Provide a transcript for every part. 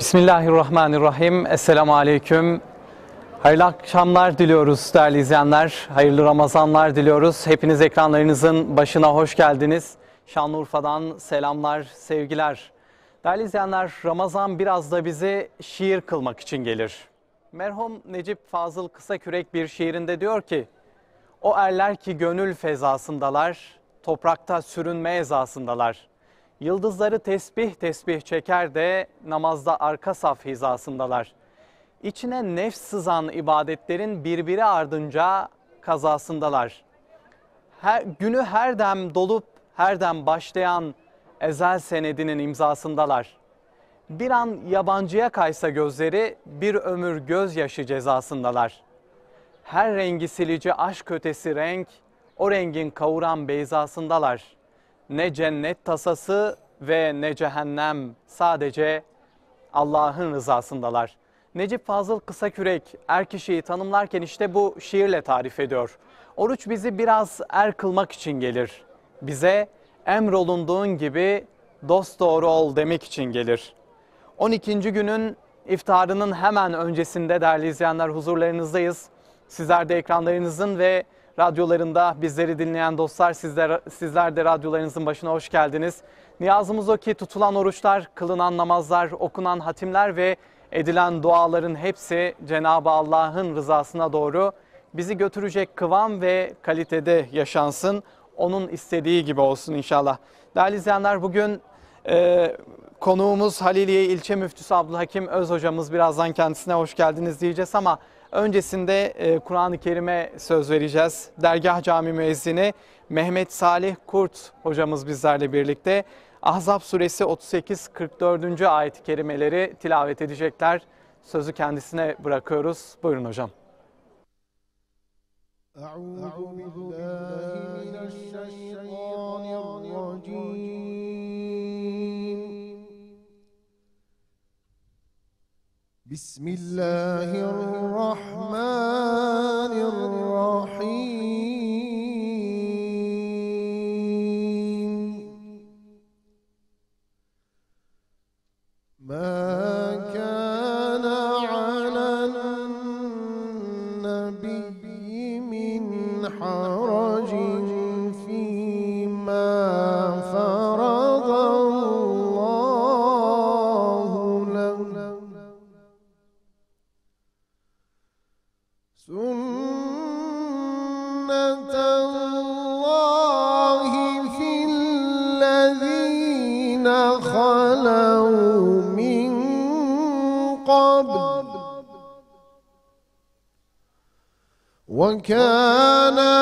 Bismillahirrahmanirrahim. Esselamu Aleyküm. Hayırlı akşamlar diliyoruz değerli izleyenler. Hayırlı Ramazanlar diliyoruz. Hepiniz ekranlarınızın başına hoş geldiniz. Şanlıurfa'dan selamlar, sevgiler. Değerli izleyenler, Ramazan biraz da bizi şiir kılmak için gelir. Merhum Necip Fazıl Kısakürek bir şiirinde diyor ki: "O erler ki gönül fezasındalar, toprakta sürünme ezasındalar. Yıldızları tesbih tesbih çeker de namazda arka saf hizasındalar. İçine nefs sızan ibadetlerin birbiri ardınca kazasındalar. Günü her dem dolup her dem başlayan ezel senedinin imzasındalar. Bir an yabancıya kaysa gözleri bir ömür gözyaşı cezasındalar. Her rengi silici aşk ötesi renk, o rengin kavuran beyzasındalar. Ne cennet tasası ve ne cehennem, sadece Allah'ın rızasındalar." Necip Fazıl Kısakürek er kişiyi tanımlarken işte bu şiirle tarif ediyor. Oruç bizi biraz er kılmak için gelir. Bize emrolunduğun gibi dosdoğru ol demek için gelir. 12. günün iftarının hemen öncesinde değerli izleyenler huzurlarınızdayız. Sizler de ekranlarınızın ve radyolarında bizleri dinleyen dostlar, sizler de radyolarınızın başına hoş geldiniz. Niyazımız o ki tutulan oruçlar, kılınan namazlar, okunan hatimler ve edilen duaların hepsi Cenab-ı Allah'ın rızasına doğru bizi götürecek kıvam ve kalitede yaşansın. Onun istediği gibi olsun inşallah. Değerli izleyenler, bugün konuğumuz Haliliye İlçe Müftüsü Abdülhakim Öz hocamız. Birazdan kendisine hoş geldiniz diyeceğiz ama öncesinde Kur'an-ı Kerim'e söz vereceğiz. Dergah Cami Müezzini Mehmet Salih Kurt hocamız bizlerle birlikte. Ahzab suresi 38-44. ayet-i kerimeleri tilavet edecekler. Sözü kendisine bırakıyoruz. Buyurun hocam. Bismillahirrahmanirrahim. Ma kana alan nabiyyi min haracin fîmâ faradallahu lehu. Sünnetallahi fillezîne halev min qabl ve kâne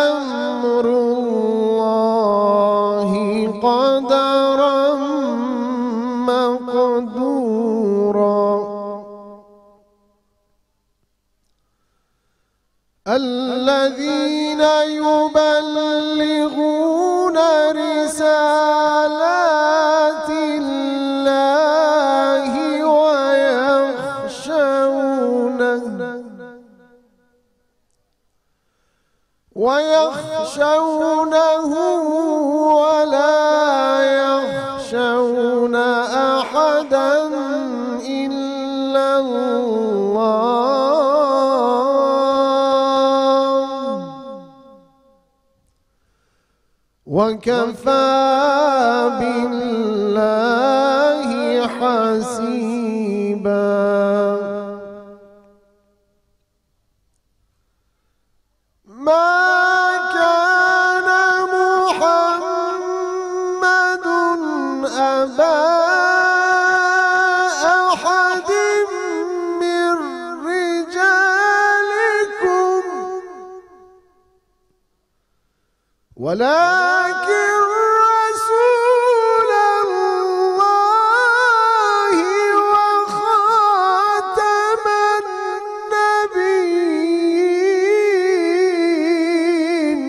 emrullâhi qaderen mekdûrâ. الذين يبلغون رسالات الله ويخشونه ولا يخشون أحدا إلا الله وكفى بالله حسيبا. ما كان محمد أبا أحد من رجالكم ولكن رسول الله وخاتم النبيين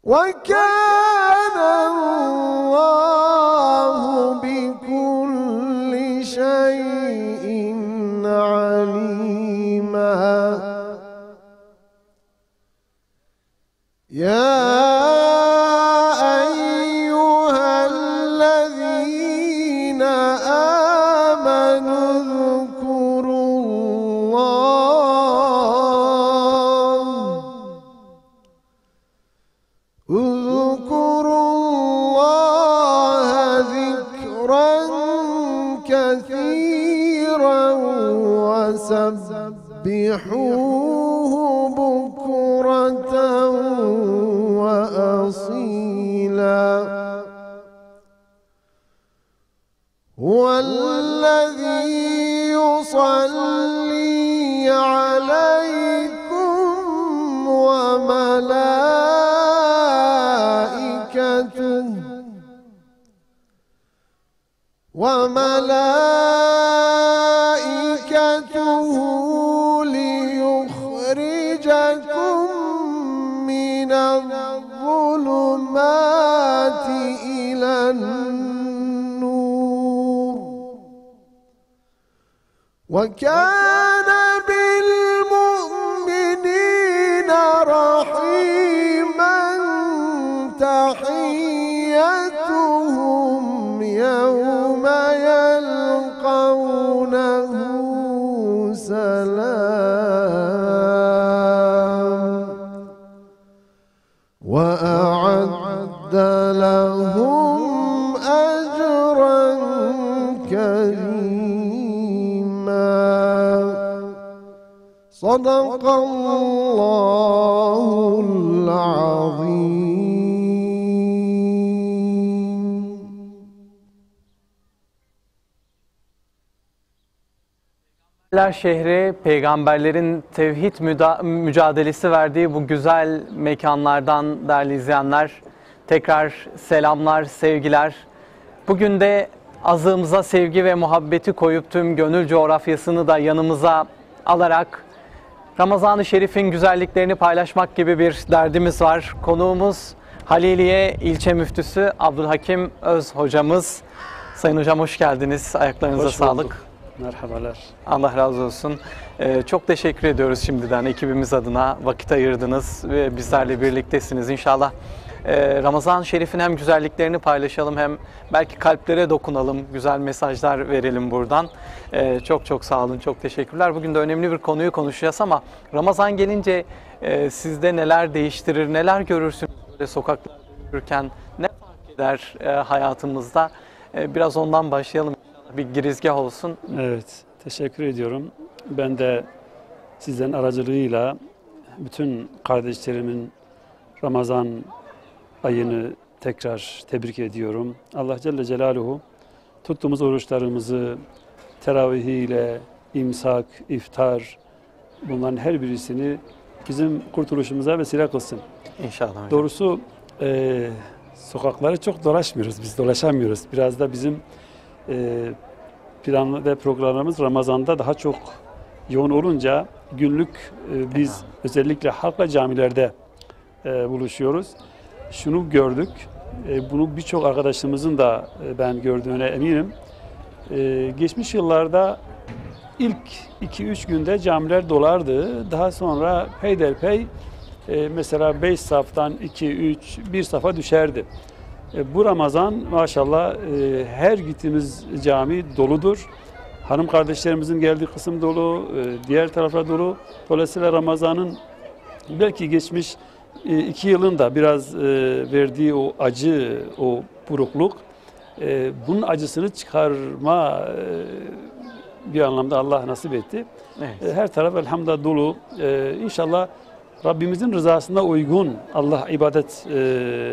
وكان الله بكل شيء عليما. يا أيها الذين آمنوا اذكروا الله ذكرا كثيرا وسبحوه بكرة وأصيلا هو الذي يصلي عليكم وملائكته ليخرجكم من الظلمات إلى النور وكان بالمؤمنين رحيما تحيتهم يوم يلقونه سلام وأعد لهم أجرا كريما صدق الله العظيم. Peygamberler şehri, peygamberlerin tevhid mücadelesi verdiği bu güzel mekanlardan değerli izleyenler, tekrar selamlar, sevgiler. Bugün de azığımıza sevgi ve muhabbeti koyup tüm gönül coğrafyasını da yanımıza alarak Ramazan-ı Şerif'in güzelliklerini paylaşmak gibi bir derdimiz var. Konuğumuz Haliliye İlçe Müftüsü Abdülhakim Öz hocamız. Sayın hocam hoş geldiniz. Ayaklarınıza sağlık. Merhabalar. Allah razı olsun. Çok teşekkür ediyoruz şimdiden ekibimiz adına. Vakit ayırdınız ve bizlerle birliktesiniz. İnşallah Ramazan-ı Şerif'in hem güzelliklerini paylaşalım hem belki kalplere dokunalım, güzel mesajlar verelim buradan. Çok çok sağ olun, çok teşekkürler. Bugün de önemli bir konuyu konuşacağız ama Ramazan gelince sizde neler değiştirir, neler görürsünüz böyle sokaklarda yürürken, ne fark eder hayatımızda? Biraz ondan başlayalım. Bir girizgah olsun. Evet, teşekkür ediyorum. Ben de sizlerin aracılığıyla bütün kardeşlerimin Ramazan ayını tekrar tebrik ediyorum. Allah Celle Celaluhu tuttuğumuz oruçlarımızı teravihiyle, imsak, iftar bunların her birisini bizim kurtuluşumuza vesile kılsın. İnşallah hocam. Doğrusu sokakları çok dolaşmıyoruz, biz dolaşamıyoruz. Biraz da bizim plan ve programlarımız Ramazan'da daha çok yoğun olunca günlük biz özellikle halkla camilerde buluşuyoruz. Şunu gördük, bunu birçok arkadaşımızın da ben gördüğüne eminim. Geçmiş yıllarda ilk 2-3 günde camiler dolardı. Daha sonra peyderpey mesela 5 saftan 2-3, 1 safa düşerdi. Bu Ramazan maşallah her gittiğimiz cami doludur. Hanım kardeşlerimizin geldiği kısım dolu, diğer taraflar dolu. Dolayısıyla Ramazan'ın belki geçmiş 2 yılın da biraz verdiği o acı, o burukluk, bunun acısını çıkarma bir anlamda Allah nasip etti. Evet. Her taraf elhamdülillah dolu. İnşallah Rabbimizin rızasına uygun Allah ibadet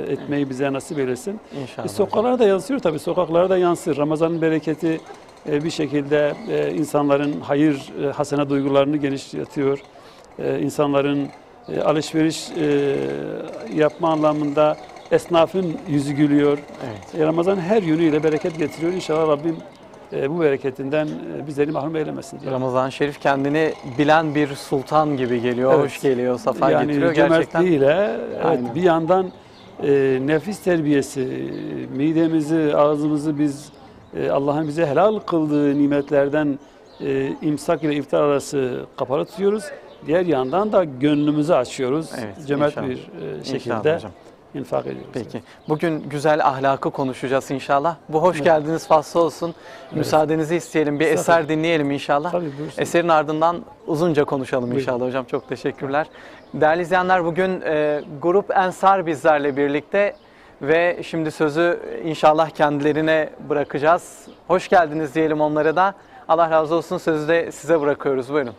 etmeyi bize nasip eylesin. İnşallah. Sokaklara da yansıyor tabii, sokaklara da yansır. Ramazan'ın bereketi bir şekilde insanların hayır, hasene duygularını genişletiyor. İnsanların alışveriş yapma anlamında esnafın yüzü gülüyor. Evet. Ramazan her yönüyle bereket getiriyor. İnşallah Rabbim bu bereketinden bizleri mahrum eylemesin. Ramazan-ı Şerif kendini bilen bir sultan gibi geliyor, evet. Hoş geliyor, safa yani getiriyor gerçekten. Cömertliğiyle evet, bir yandan nefis terbiyesi, midemizi, ağzımızı biz Allah'ın bize helal kıldığı nimetlerden imsak ile iftar arası kapalı tutuyoruz. Diğer yandan da gönlümüzü açıyoruz. Evet, cömert inşallah. Bir şekilde. infak ediyoruz. Peki. Bugün güzel ahlakı konuşacağız inşallah. Bu hoş geldiniz faslı olsun. Müsaadenizi isteyelim. Bir eser dinleyelim inşallah. Tabii, buyursun. Eserin ardından uzunca konuşalım inşallah hocam. Çok teşekkürler. Değerli izleyenler, bugün Grup Ensar bizlerle birlikte ve şimdi sözü inşallah kendilerine bırakacağız. Hoş geldiniz diyelim onlara da. Allah razı olsun, sözü de size bırakıyoruz. Buyurun.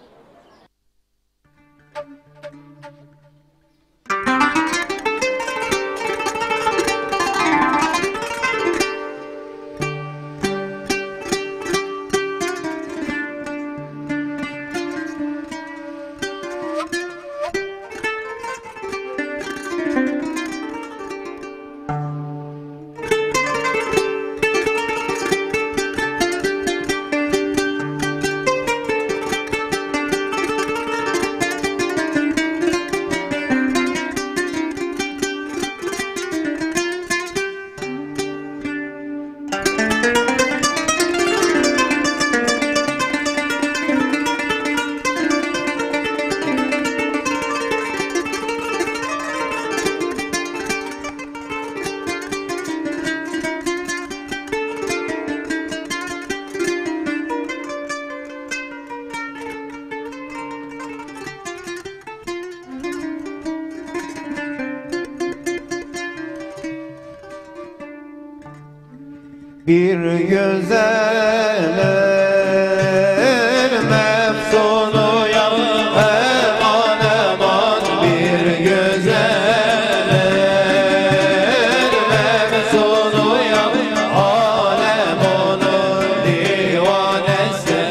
Bir güzel mefsunuyam eman eman, bir güzel mefsunuyam, alem onun divanesi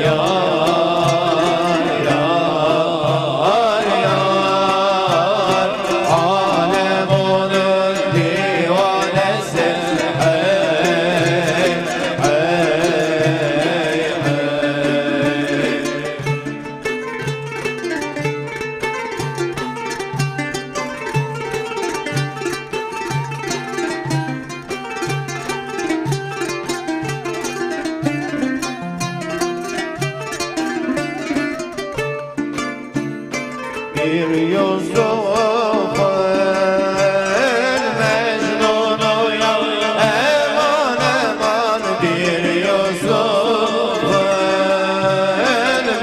yar yar yar, alem onun divanesi. Bir Yusuf Mecnun'uyam eman eman, bir Yusuf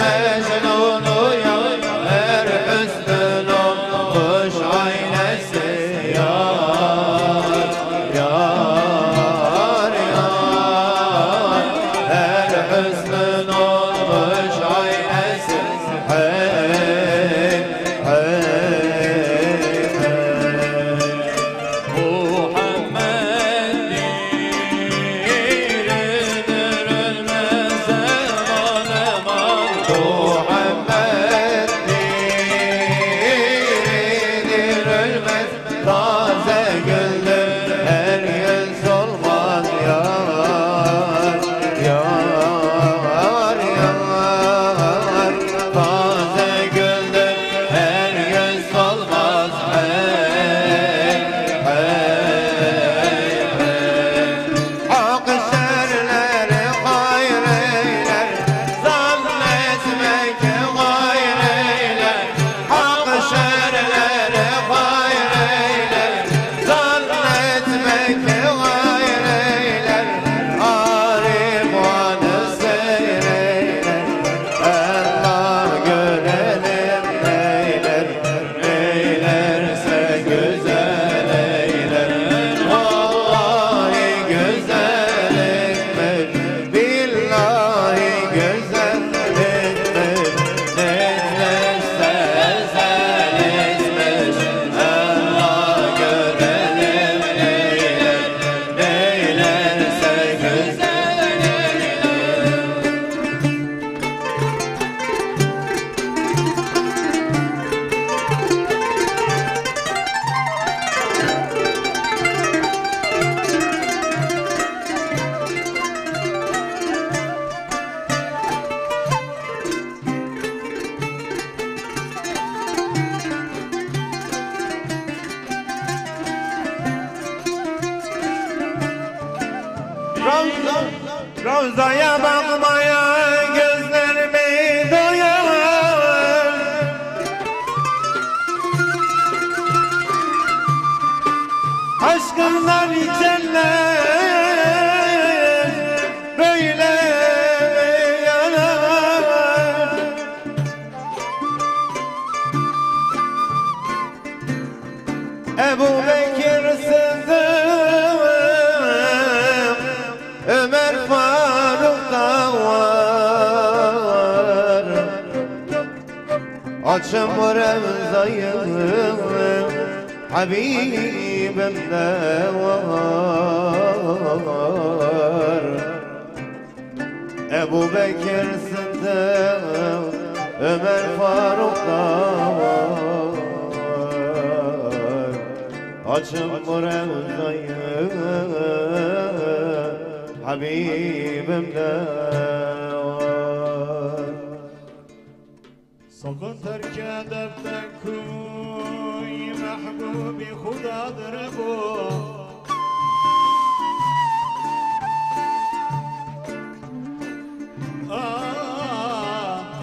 Mecnun'uyam, her hüsnün olmuş aynesi yar yar yar, her hüsnün olmuş aynesi. Taze güldür her yıl solmaz yar yar yar, taze güldür her yıl solmaz hey hey hey. Hak şerleri hayır eyler, zannetmek hayır eyler. Hak şerleri hayır eyler, zannetmek hayır eyler. Arif vanı seyreyler, Allah görelim neyler. Neylerse güzel eyler, vallahi güzel etmek, billahi güzel etmek. Neylerse ezel etmek, Allah görelim neyler. Neylerse güzel Ravzaya bakmaya gözlerimi doyamam. açın bu Revza'yı Habibimde var Ebu Bekir Sıddık Ömer Faruk'ta var Açın bu Revza'yı Habibimde var Sakın terk edip de kuy Mehbubi Hudadır bu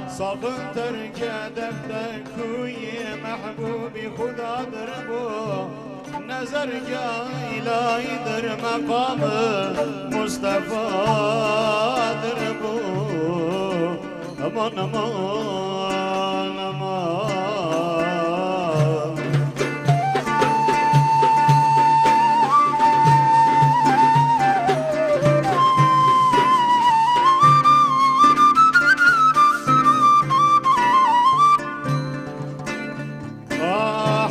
Sakın terk edip de kuy Mehbubi Hudadır bu Nezergâh ilahidir makamı Mustafa'dır bu Aman aman aman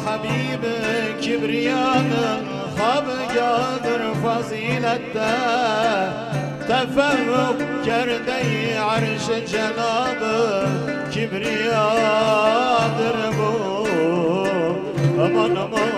Habibi Kibriyanın habgadır fazilette Tefevvük kerde-i arş-ı cenabı Kibriyadır bu Aman aman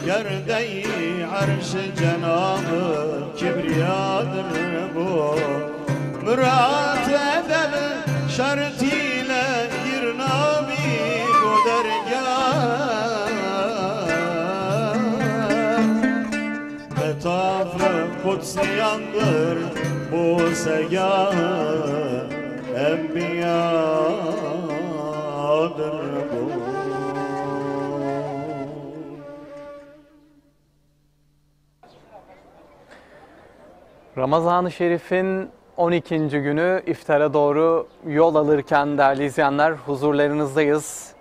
Gerde-i arş-ı cenabı kibriyadır bu Mürat edeb şart ile girnabi bu dergâh Metaf-ı kutsiyandır bu segâh Enbiyadır bu Ramazan-ı Şerif'in 12. günü iftara doğru yol alırken değerli izleyenler huzurlarınızdayız.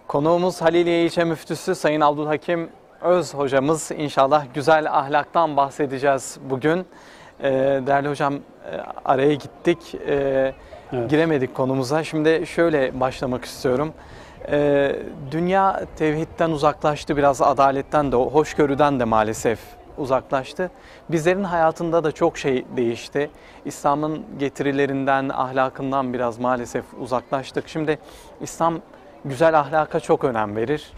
Konuğumuz Haliliye İlçe Müftüsü Sayın Abdülhakim Öz hocamız. İnşallah güzel ahlaktan bahsedeceğiz bugün. Değerli hocam araya gittik, evet. Giremedik konumuza. Şimdi şöyle başlamak istiyorum. Dünya tevhidden uzaklaştı, biraz adaletten de, hoşgörüden de maalesef uzaklaştı. Bizlerin hayatında da çok şey değişti. İslam'ın getirilerinden, ahlakından biraz maalesef uzaklaştık. Şimdi İslam güzel ahlaka çok önem verir.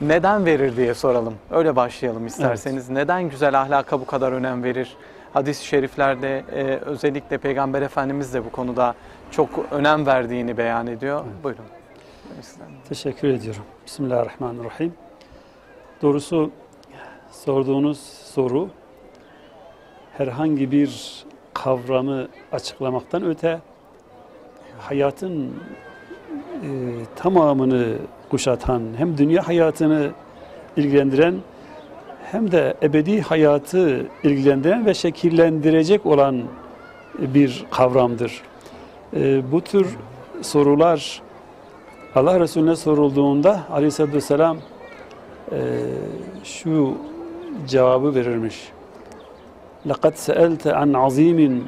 Neden verir diye soralım. Öyle başlayalım isterseniz. Evet. Neden güzel ahlaka bu kadar önem verir? Hadis-i şeriflerde özellikle Peygamber Efendimiz de bu konuda çok önem verdiğini beyan ediyor. Evet. Buyurun. Teşekkür ediyorum. Bismillahirrahmanirrahim. Doğrusu sorduğunuz soru herhangi bir kavramı açıklamaktan öte hayatın tamamını kuşatan, hem dünya hayatını ilgilendiren hem de ebedi hayatı ilgilendiren ve şekillendirecek olan bir kavramdır. Bu tür sorular Allah Resulüne sorulduğunda Aleyhisselatü Vesselam şu cevabı verirmiş. لَقَدْ سَأَلْتَ عَنْ عَظِيمٍ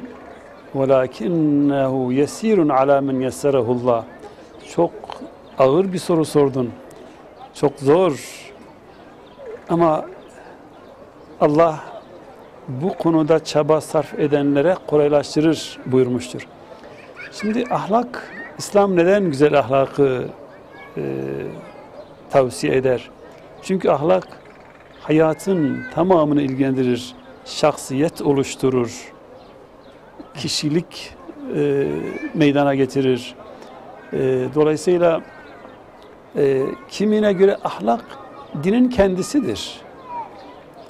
وَلَاكِنَّهُ يَس۪يرٌ عَلَى مَنْ يَسَّرَهُ اللّٰهِ Çok ağır bir soru sordun. Çok zor. Ama Allah bu konuda çaba sarf edenlere kolaylaştırır buyurmuştur. Şimdi ahlak, İslam neden güzel ahlakı tavsiye eder? Çünkü ahlak hayatın tamamını ilgilendirir, şahsiyet oluşturur, kişilik meydana getirir. Dolayısıyla kimine göre ahlak dinin kendisidir.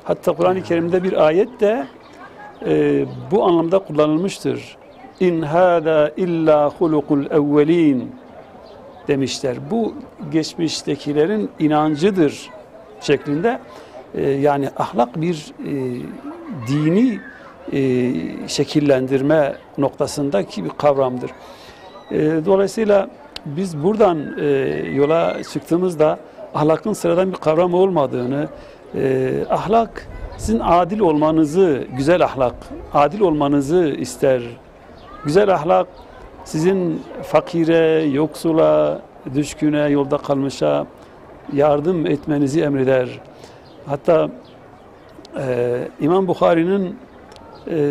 Hatta Kur'an-ı Kerim'de bir ayet de bu anlamda kullanılmıştır. İn hâdâ illâ hulukul evvelîn demişler. Bu geçmiştekilerin inancıdır şeklinde. Yani ahlak bir dini şekillendirme noktasındaki bir kavramdır. Dolayısıyla biz buradan yola çıktığımızda ahlakın sıradan bir kavram olmadığını, ahlak sizin adil olmanızı, güzel ahlak, adil olmanızı ister. Güzel ahlak sizin fakire, yoksula, düşküne, yolda kalmışa yardım etmenizi emreder. Hatta İmam Bukhari'nin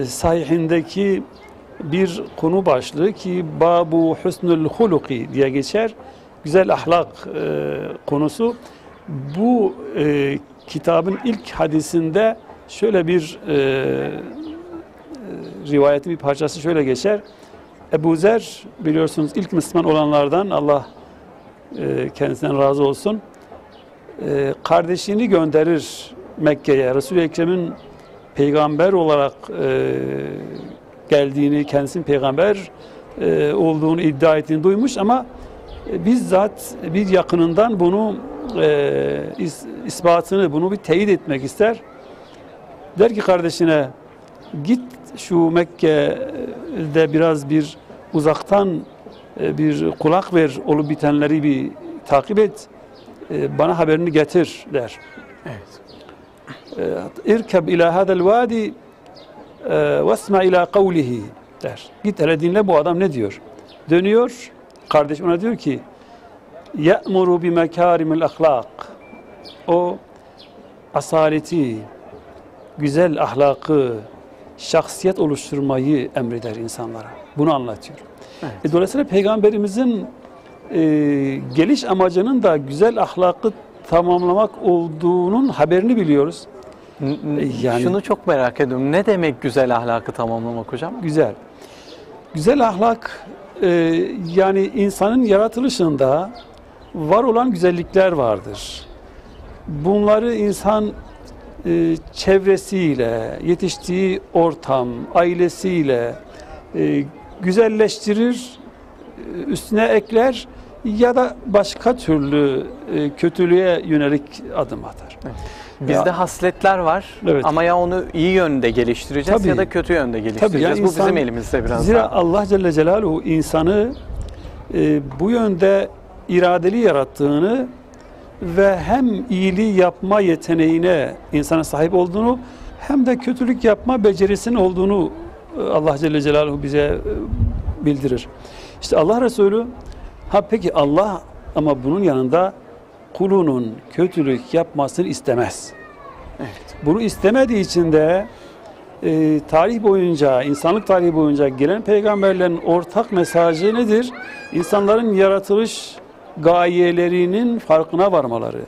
sahihindeki bir konu başlığı ki Babu Husnul Huluki diye geçer. Güzel ahlak konusu. Bu kitabın ilk hadisinde şöyle bir rivayetin bir parçası şöyle geçer. Ebu Zer biliyorsunuz ilk Müslüman olanlardan, Allah kendisinden razı olsun. Kardeşini gönderir Mekke'ye. Resul-i Ekrem'in peygamber olarak geldiğini, kendisinin peygamber olduğunu iddia ettiğini duymuş ama bizzat bir yakınından bunu ispatını, bunu bir teyit etmek ister. Der ki kardeşine, git şu Mekke'de biraz bir uzaktan bir kulak ver, olup bitenleri bir takip et, bana haberini getir der. Evet. İrkeb ila hadal vadi vesma ila kavlihi der. Git hele dinle bu adam ne diyor. Dönüyor, kardeş ona diyor ki ye'muru bi mekarimil ahlak. O asaleti, güzel ahlakı, şahsiyet oluşturmayı emreder insanlara. Bunu anlatıyor. Evet. Dolayısıyla Peygamberimizin geliş amacının da güzel ahlakı tamamlamak olduğunun haberini biliyoruz. Yani, şunu çok merak ediyorum. Ne demek güzel ahlakı tamamlamak hocam? Güzel. Güzel ahlak yani insanın yaratılışında var olan güzellikler vardır. Bunları insan çevresiyle, yetiştiği ortam, ailesiyle güzelleştirir, üstüne ekler ya da başka türlü kötülüğe yönelik adım atar. Evet. Bizde hasletler var, evet, ama ya onu iyi yönde geliştireceğiz, tabii, ya da kötü yönde geliştireceğiz. Yani bu bizim elimizde biraz. Zira daha. Allah Celle Celaluhu insanı bu yönde iradeli yarattığını ve hem iyiliği yapma yeteneğine insana sahip olduğunu hem de kötülük yapma becerisinin olduğunu Allah Celle Celaluhu bize bildirir. İşte Allah Resulü, peki Allah ama bunun yanında kulunun kötülük yapmasını istemez. Evet. Bunu istemediği için de tarih boyunca, insanlık tarihi boyunca gelen peygamberlerin ortak mesajı nedir? İnsanların yaratılış gayelerinin farkına varmaları,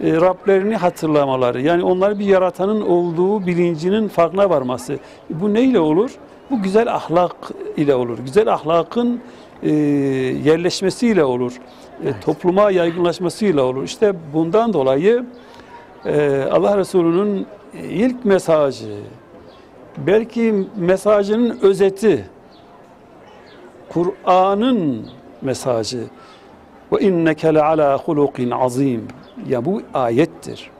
Rablerini hatırlamaları, yani onlar bir yaratanın olduğu bilincinin farkına varması. Bu neyle olur? Bu güzel ahlak ile olur. Güzel ahlakın yerleşmesiyle olur. Evet. Topluma yaygınlaşmasıyla olur. İşte bundan dolayı Allah Resulü'nün ilk mesajı, belki mesajının özeti, Kur'an'ın mesajı ve inneke le ala hulukin azim, ya bu ayettir.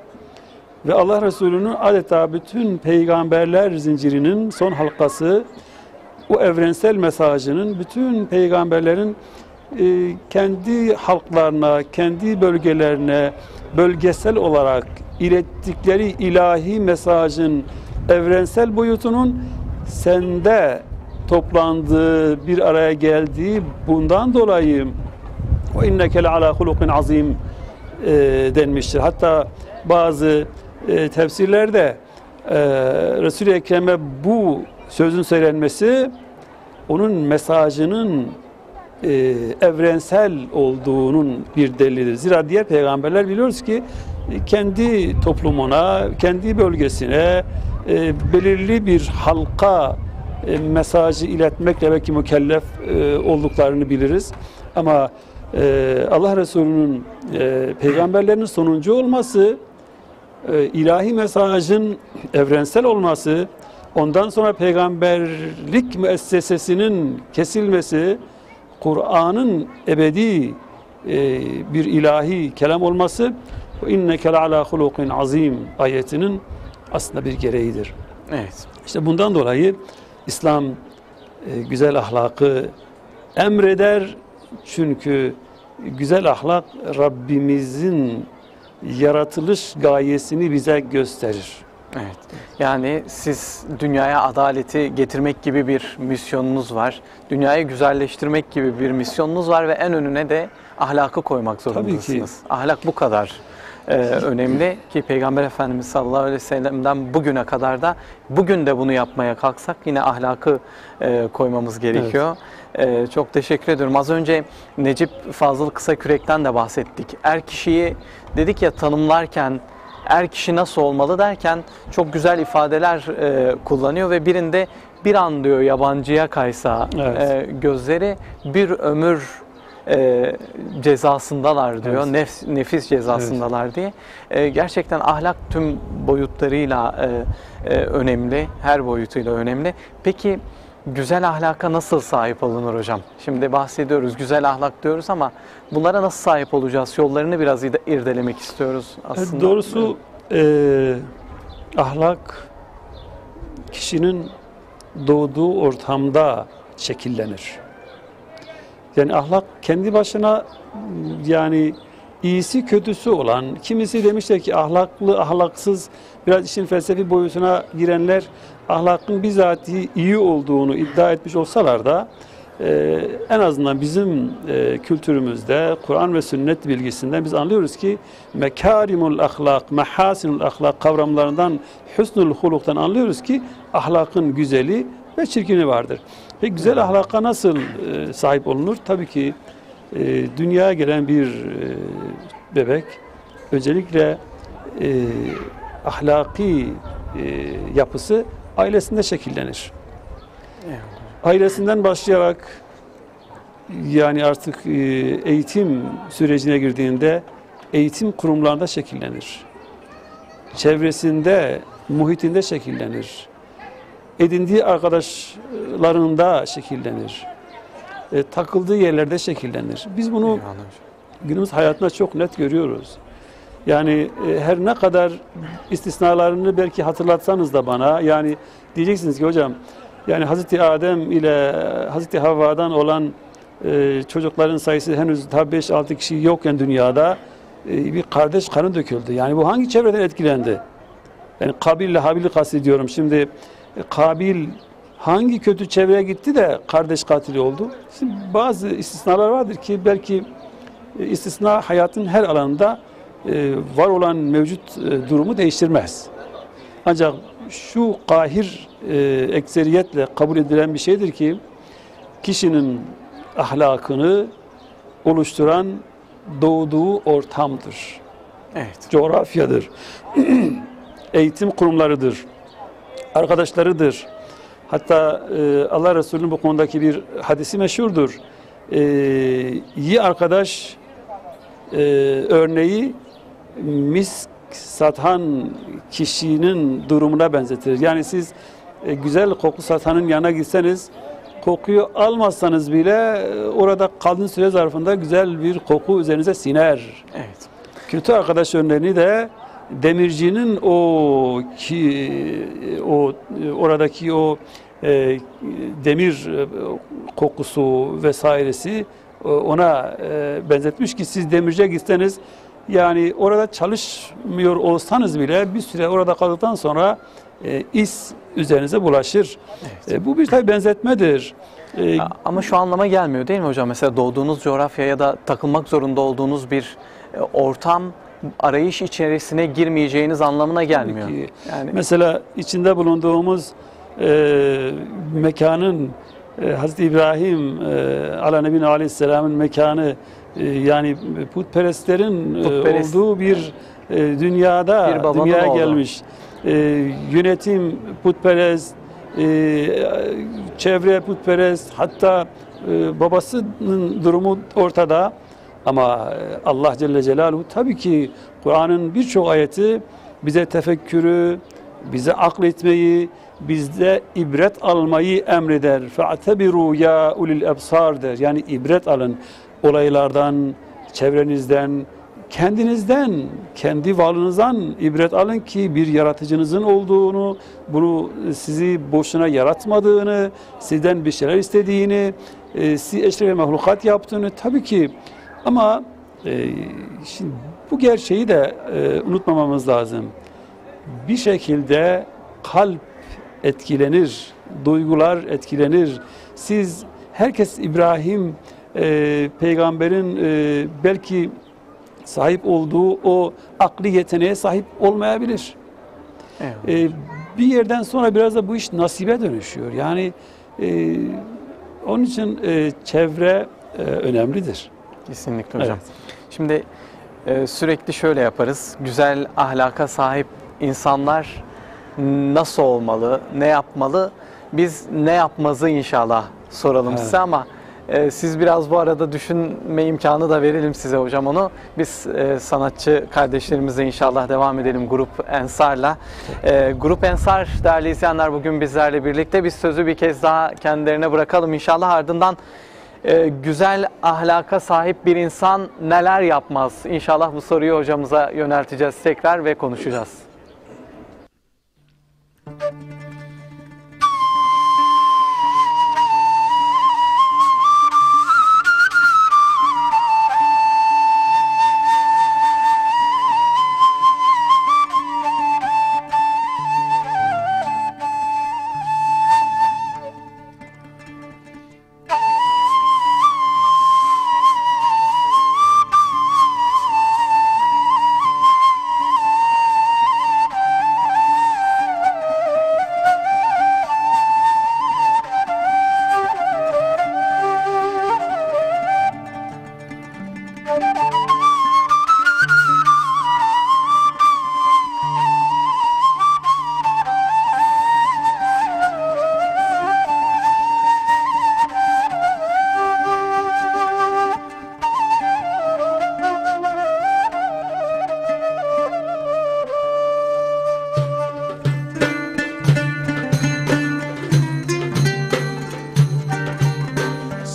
Ve Allah Resulü'nün adeta bütün peygamberler zincirinin son halkası, o evrensel mesajının bütün peygamberlerin kendi halklarına, kendi bölgelerine bölgesel olarak ilettikleri ilahi mesajın evrensel boyutunun sende toplandığı, bir araya geldiği, bundan dolayı o inneke le ala hulukin azim denmiştir. Hatta bazı tefsirlerde Resul-i Ekrem'e bu sözün söylenmesi onun mesajının evrensel olduğunun bir delilidir. Zira diğer peygamberler biliyoruz ki kendi toplumuna, kendi bölgesine belirli bir halka mesajı iletmekle belki mükellef olduklarını biliriz. Ama Allah Resulü'nün peygamberlerin sonuncu olması, ilahi mesajın evrensel olması, ondan sonra peygamberlik müessesesinin kesilmesi, Kur'an'ın ebedi bir ilahi kelam olması, inneke le'alâ hulukin azim ayetinin aslında bir gereğidir. Evet. İşte bundan dolayı İslam güzel ahlakı emreder. Çünkü güzel ahlak Rabbimizin yaratılış gayesini bize gösterir. Evet. Yani siz dünyaya adaleti getirmek gibi bir misyonunuz var. Dünyayı güzelleştirmek gibi bir misyonunuz var ve en önüne de ahlakı koymak zorundasınız. Tabii ki. Ahlak bu kadar önemli ki Peygamber Efendimiz sallallahu aleyhi ve sellem'den bugüne kadar da bugün de bunu yapmaya kalksak yine ahlakı koymamız gerekiyor. Çok teşekkür ediyorum. Az önce Necip Fazıl Kısakürek'ten de bahsettik. Er kişiyi dedik ya tanımlarken er kişi nasıl olmalı derken çok güzel ifadeler kullanıyor ve birinde bir an diyor yabancıya kaysa gözleri bir ömür cezasındalar diyor. Evet. Nefis cezasındalar diye. Gerçekten ahlak tüm boyutlarıyla önemli. Her boyutuyla önemli. Peki güzel ahlaka nasıl sahip olunur hocam? Şimdi bahsediyoruz, güzel ahlak diyoruz ama bunlara nasıl sahip olacağız? Yollarını biraz irdelemek istiyoruz aslında. Doğrusu ahlak kişinin doğduğu ortamda şekillenir. Yani ahlak kendi başına yani iyisi kötüsü olan, kimisi demişler ki ahlaklı, ahlaksız, biraz işin felsefi boyutuna girenler ahlakın bizatihi iyi olduğunu iddia etmiş olsalar da en azından bizim kültürümüzde, Kur'an ve sünnet bilgisinden biz anlıyoruz ki mekarimul ahlak, mehasinul ahlak kavramlarından, hüsnül huluktan anlıyoruz ki ahlakın güzeli ve çirkini vardır. Peki güzel ahlaka nasıl sahip olunur? Tabii ki dünyaya gelen bir bebek öncelikle ahlaki yapısı ailesinde şekillenir. Ailesinden başlayarak yani artık eğitim sürecine girdiğinde eğitim kurumlarında şekillenir. Çevresinde, muhitinde şekillenir. Edindiği arkadaşlarında şekillenir. Takıldığı yerlerde şekillenir. Biz bunu günümüz hayatında çok net görüyoruz. Yani her ne kadar istisnalarını belki hatırlatsanız da bana, yani diyeceksiniz ki hocam yani Hazreti Adem ile Hazreti Havva'dan olan çocukların sayısı henüz daha 5-6 kişi yokken dünyada bir kardeş kanı döküldü. Yani bu hangi çevreden etkilendi? Yani Kabil ile Habil'i kastediyorum. Şimdi Kabil hangi kötü çevreye gitti de kardeş katili oldu? Şimdi bazı istisnalar vardır ki belki istisna hayatın her alanında var olan mevcut durumu değiştirmez. Ancak şu kahir ekseriyetle kabul edilen bir şeydir ki kişinin ahlakını oluşturan doğduğu ortamdır. Evet. Coğrafyadır. Eğitim kurumlarıdır. Arkadaşlarıdır. Hatta Allah Resulü'nün bu konudaki bir hadisi meşhurdur. İyi arkadaş örneği misk satan kişinin durumuna benzetilir. Yani siz güzel koku satanın yanına gitseniz, kokuyu almazsanız bile orada kaldığınız süre zarfında güzel bir koku üzerinize siner. Evet. Kötü arkadaş örneğini de demircinin oradaki o demir kokusu vesairesi ona benzetmiş ki siz demirciye gitseniz yani orada çalışmıyor olsanız bile bir süre orada kaldıktan sonra is üzerinize bulaşır. Evet. Bu bir tabi benzetmedir. Ama şu anlama gelmiyor değil mi hocam? Mesela doğduğunuz coğrafya ya da takılmak zorunda olduğunuz bir ortam arayış içerisine girmeyeceğiniz anlamına gelmiyor. Tabii ki. Yani Mesela içinde bulunduğumuz mekanın Hazreti İbrahim ala nebine aleyhisselamın mekanı, yani putperestlerin Putperest. olduğu bir dünyada Bir babanın dünyaya oğlu. gelmiş. Yönetim putperest, çevre putperest, hatta babasının durumu ortada. Ama Allah Celle Celaluhu tabii ki Kur'an'ın birçok ayeti bize tefekkürü, bize akletmeyi, bizde ibret almayı emreder. فَاَعْتَبِرُوا ya ulil ebsar der. Yani ibret alın olaylardan, çevrenizden, kendinizden, kendi varlığınızdan ibret alın ki bir yaratıcınızın olduğunu, bunu sizi boşuna yaratmadığını, sizden bir şeyler istediğini, sizi eşrefi mahlukat yaptığını tabii ki. Ama şimdi bu gerçeği de unutmamamız lazım. Bir şekilde kalp etkilenir, duygular etkilenir. Herkes İbrahim peygamberin belki sahip olduğu o akli yeteneğe sahip olmayabilir. evet. Bir yerden sonra biraz da bu iş nasibe dönüşüyor. Yani onun için çevre önemlidir. Kesinlikle hocam. Evet. Şimdi sürekli şöyle yaparız. Güzel ahlaka sahip insanlar nasıl olmalı, ne yapmalı? Biz ne yapmazı inşallah soralım size, ama siz biraz bu arada düşünme imkanı da verelim size hocam onu. Biz sanatçı kardeşlerimize inşallah devam edelim Grup Ensar'la. Grup Ensar değerli izleyenler bugün bizlerle birlikte. Biz sözü bir kez daha kendilerine bırakalım inşallah. Ardından güzel ahlaka sahip bir insan neler yapmaz? İnşallah bu soruyu hocamıza yönelteceğiz tekrar ve konuşacağız.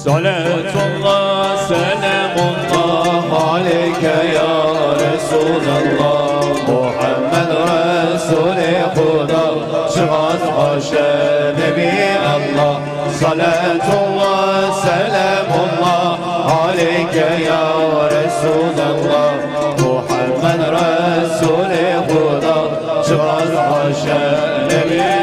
Salatullah, selamullah aleyke ya Resulallah. Muhammed Resul-i Huda, çıkaz haşa Nebi Allah. Salatullah, selamullah aleyke ya Resulallah. Muhammed Resul-i Huda, çıkaz haşa Nebi Allah.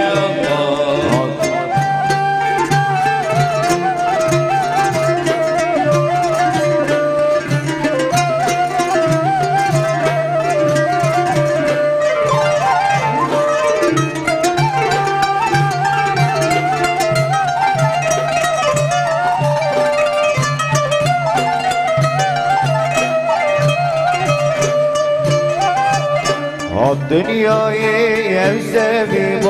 Dünyayı evsevi bu,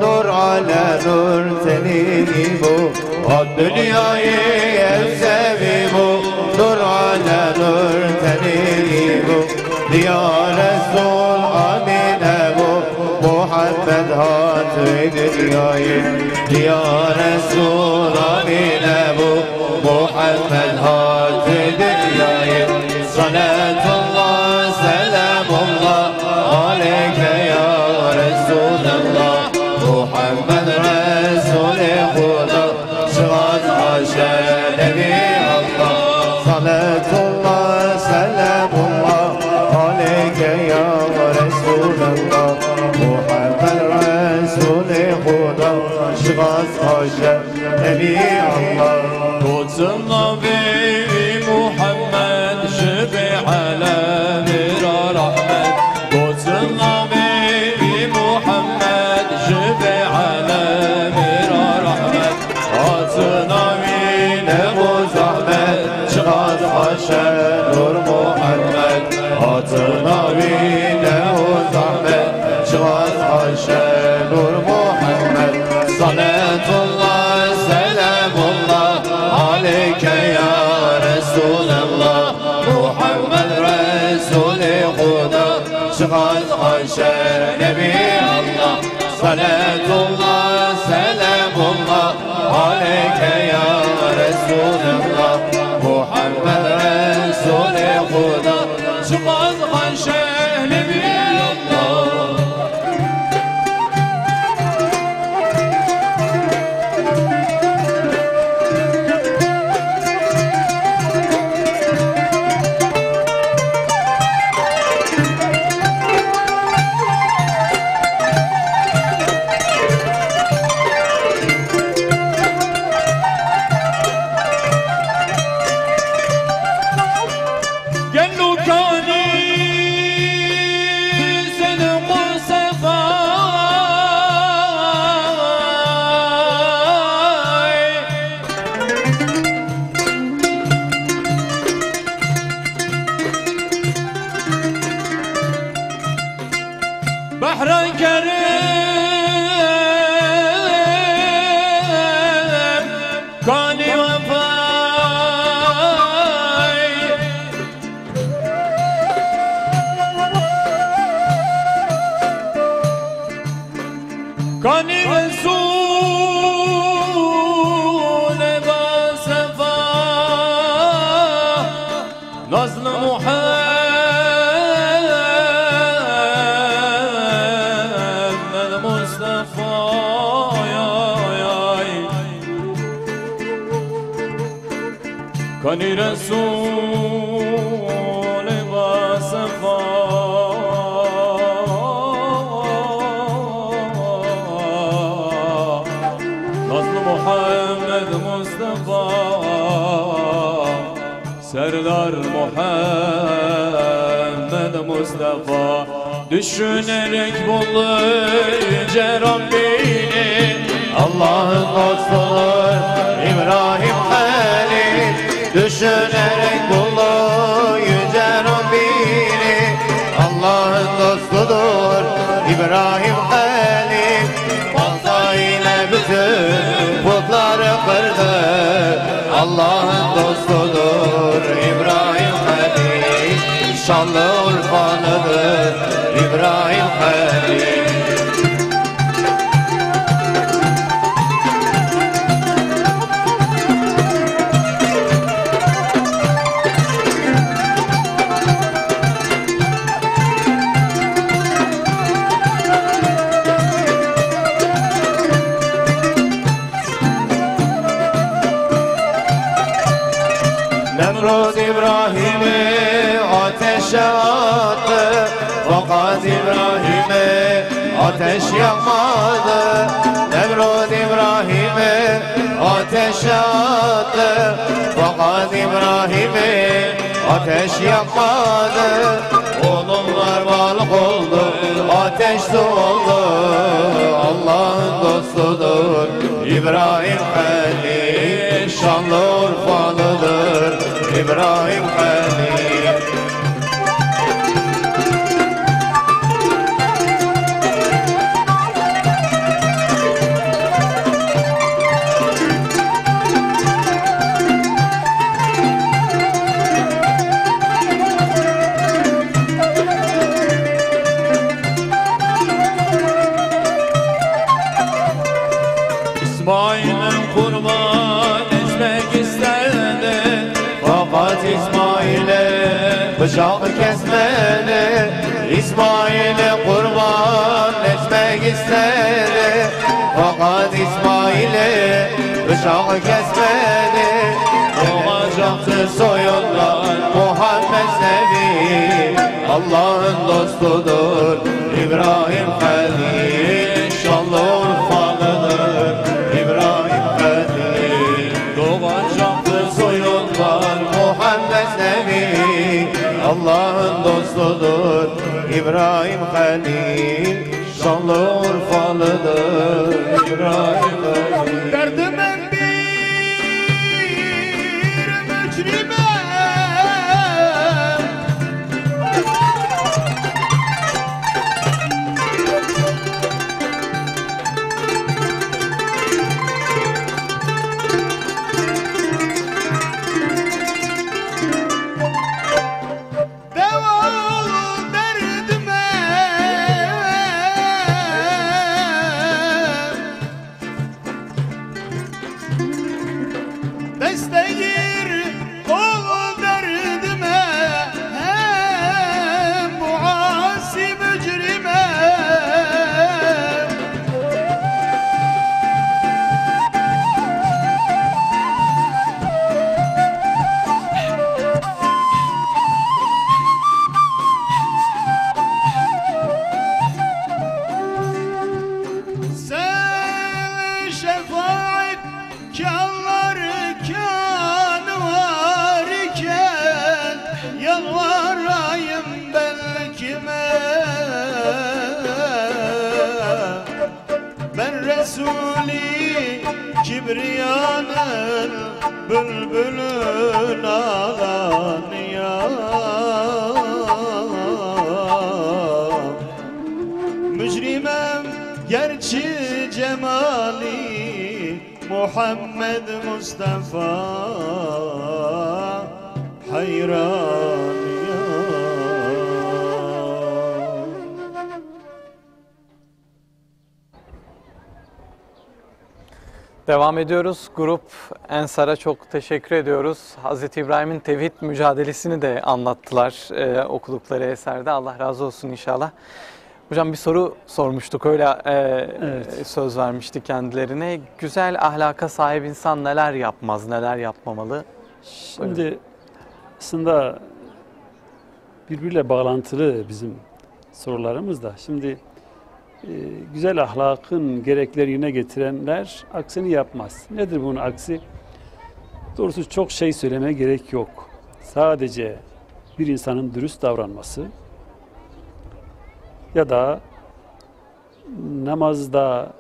nur ala nur tenini bu. Dünyayı evsevi bu, nur ala nur tenini bu. Ya Resul amine bu, Muhammed hatı dünyayı. Ya Resul amine bu, Muhammed hatı dünyayı. Salatullah, selamullah aleyke ya Resulallah. Muhammed Resul-i Huda, çıkaz haşa Nebi Allah. Salatullah, selamullah aleyke ya Resulallah. Muhammed Resul-i Huda, çıkaz haşa Nebi Allah. Kutsun Nabi Muhammed şebi ala mirara Nebi Allah, salatullah, selamullah aleyke ya Resulallah. Muhammed Resul-i Huda, çıkmaz haşa Nebi Allah. بحر كريم كان وفاي كان رسول بصفا نزل محمد مصطفى كان رسول بصفا نزل محمد مصطفى Serdar Muhammed Mustafa. Düşünerek bulunca Rabbini, Allah'ın dostudur İbrahim Halil. Düşünerek bulunca Rabbini, Allah'ın dostudur İbrahim Halil. Balta ile bütün putları kırdı, Allah'ın dostudur İbrahim Halil. Şanlı Urfalıdır İbrahim Halil. Nemrut İbrahim'i ateşe attı, fakat İbrahim'i ateş yakmadı. Nemrut İbrahim'i ateşe attı, fakat İbrahim'i ateş yakmadı. Odunlar balık oldu, ateş su oldu, Allah'ın dostudur İbrahim Halil. Şanlı Urfalıdır İbrahim Halil. İsmail'in kurban etmek istedi, fakat İsmail'e bıçak kesmedi. İsmail'e kurban etmek istedi, fakat İsmail'e bıçak kesmedi. Doğacaktı soyundan Muhammed Nebi, Allah'ın dostudur İbrahim Halil. Şanlı Urfalıdır İbrahim Halil. Doğacaktı soyundan Muhammed Nebi, Allah'ın dostudur İbrahim Halil. Şanlı Urfalıdır İbrahim Halil. Derdimen bir mücrime, deva derdime Resulü Kibriyanın bülbülün ağlan ya. Mücrimem gerçi cemali Muhammed Mustafa hayran ya. Devam ediyoruz. Grup Ensar'a çok teşekkür ediyoruz. Hazreti İbrahim'in tevhid mücadelesini de anlattılar okudukları eserde. Allah razı olsun inşallah. Hocam bir soru sormuştuk, öyle Evet. söz vermiştik kendilerine. Güzel ahlaka sahip insan neler yapmaz, neler yapmamalı? Şimdi aslında birbiriyle bağlantılı bizim sorularımız da. Şimdi güzel ahlakın gerekleri yerine getirenler aksini yapmaz. Nedir bunun aksi? Doğrusu çok şey söylemeye gerek yok. Sadece bir insanın dürüst davranması ya da namazda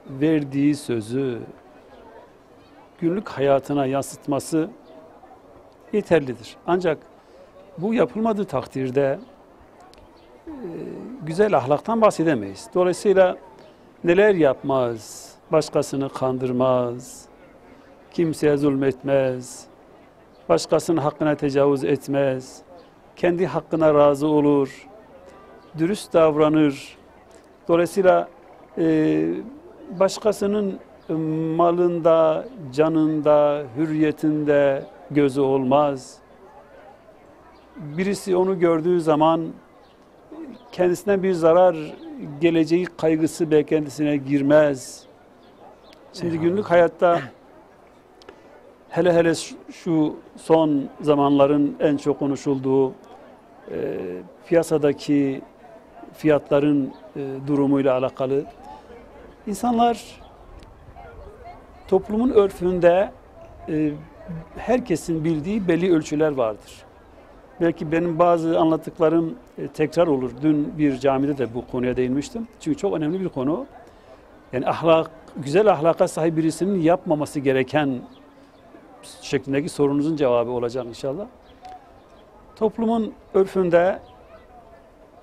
verdiği sözü günlük hayatına yansıtması yeterlidir. Ancak bu yapılmadığı takdirde güzel ahlaktan bahsedemeyiz. Dolayısıyla neler yapmaz, başkasını kandırmaz, kimseye zulmetmez, başkasının hakkına tecavüz etmez, kendi hakkına razı olur, dürüst davranır. Dolayısıyla başkasının malında, canında, hürriyetinde gözü olmaz. Birisi onu gördüğü zaman kendisine bir zarar geleceği kaygısı belki kendisine girmez. Şimdi günlük hayatta hele şu son zamanların en çok konuşulduğu piyasadaki fiyatların durumuyla alakalı. İnsanlar toplumun örfünde herkesin bildiği belli ölçüler vardır. Belki benim bazı anlattıklarım tekrar olur. Dün bir camide de bu konuya değinmiştim. Çünkü çok önemli bir konu. Yani güzel ahlaka sahip birisinin yapmaması gereken şeklindeki sorunuzun cevabı olacak inşallah. Toplumun örfünde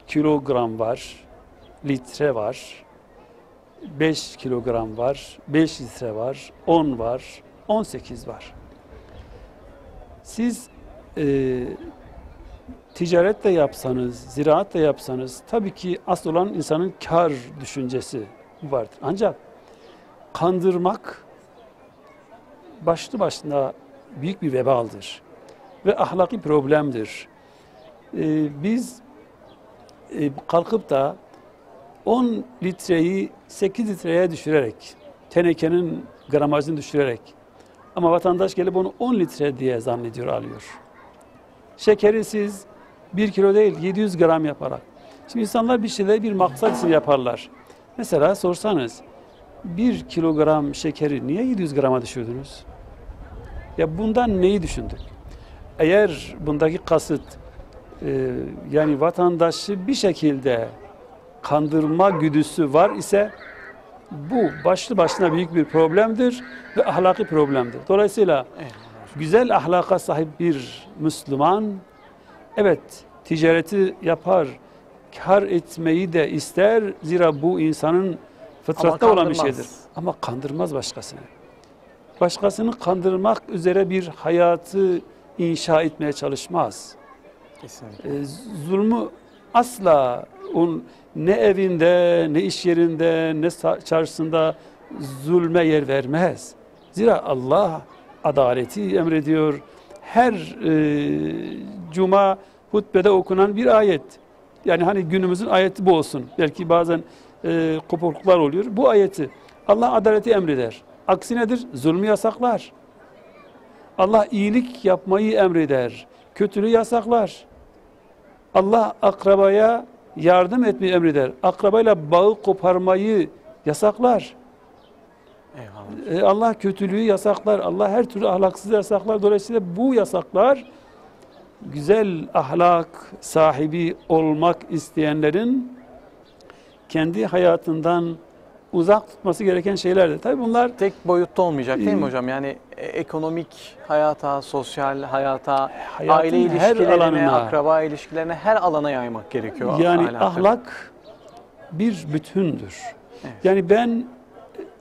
kilogram var, litre var, 5 kilogram var, 5 litre var, 10 var, 18 var. Siz ticaret de yapsanız, ziraat da yapsanız tabii ki asıl olan insanın kar düşüncesi vardır. Ancak kandırmak başlı başına büyük bir vebaldir ve ahlaki problemdir. Biz kalkıp da 10 litreyi 8 litreye düşürerek, tenekenin gramajını düşürerek ama vatandaş gelip onu 10 litre diye zannediyor, alıyor. Şekeri siz 1 kilo değil 700 gram yaparak. Şimdi insanlar bir şeyleri bir maksat için yaparlar. Mesela sorsanız 1 kilogram şekeri niye 700 grama düşürdünüz? Ya bundan neyi düşündük? Eğer bundaki kasıt yani vatandaşı bir şekilde kandırma güdüsü var ise bu başlı başına büyük bir problemdir ve ahlaki problemdir. Dolayısıyla güzel ahlaka sahip bir Müslüman evet ticareti yapar, kar etmeyi de ister. Zira bu insanın fıtratta olan bir şeydir. Ama kandırmaz başkasını. Başkasını kandırmak üzere bir hayatı inşa etmeye çalışmaz. Kesinlikle. Zulmü asla ne evinde, ne iş yerinde, ne çarşısında zulme yer vermez. Zira Allah adaleti emrediyor. Her cuma hutbede okunan bir ayet. Yani hani günümüzün ayeti bu olsun. Belki bazen kopukluklar oluyor. Bu ayeti Allah adaleti emreder. Aksi nedir? Zulmü yasaklar. Allah iyilik yapmayı emreder. Kötülüğü yasaklar. Allah akrabaya yardım etmeyi emreder. Akrabayla bağı koparmayı yasaklar. Eyvallah. Allah kötülüğü yasaklar. Allah her türlü ahlaksızlığı yasaklar. Dolayısıyla bu yasaklar güzel ahlak sahibi olmak isteyenlerin kendi hayatından uzak tutması gereken şeylerdir. Tabii bunlar Tek boyutta olmayacak değil mi hocam? Yani ekonomik hayata, sosyal hayata, hayatın aile her ilişkilerine, alanına, akraba ilişkilerine, her alana yaymak gerekiyor. yani ahlakı. ahlak bir bütündür. Evet. Yani ben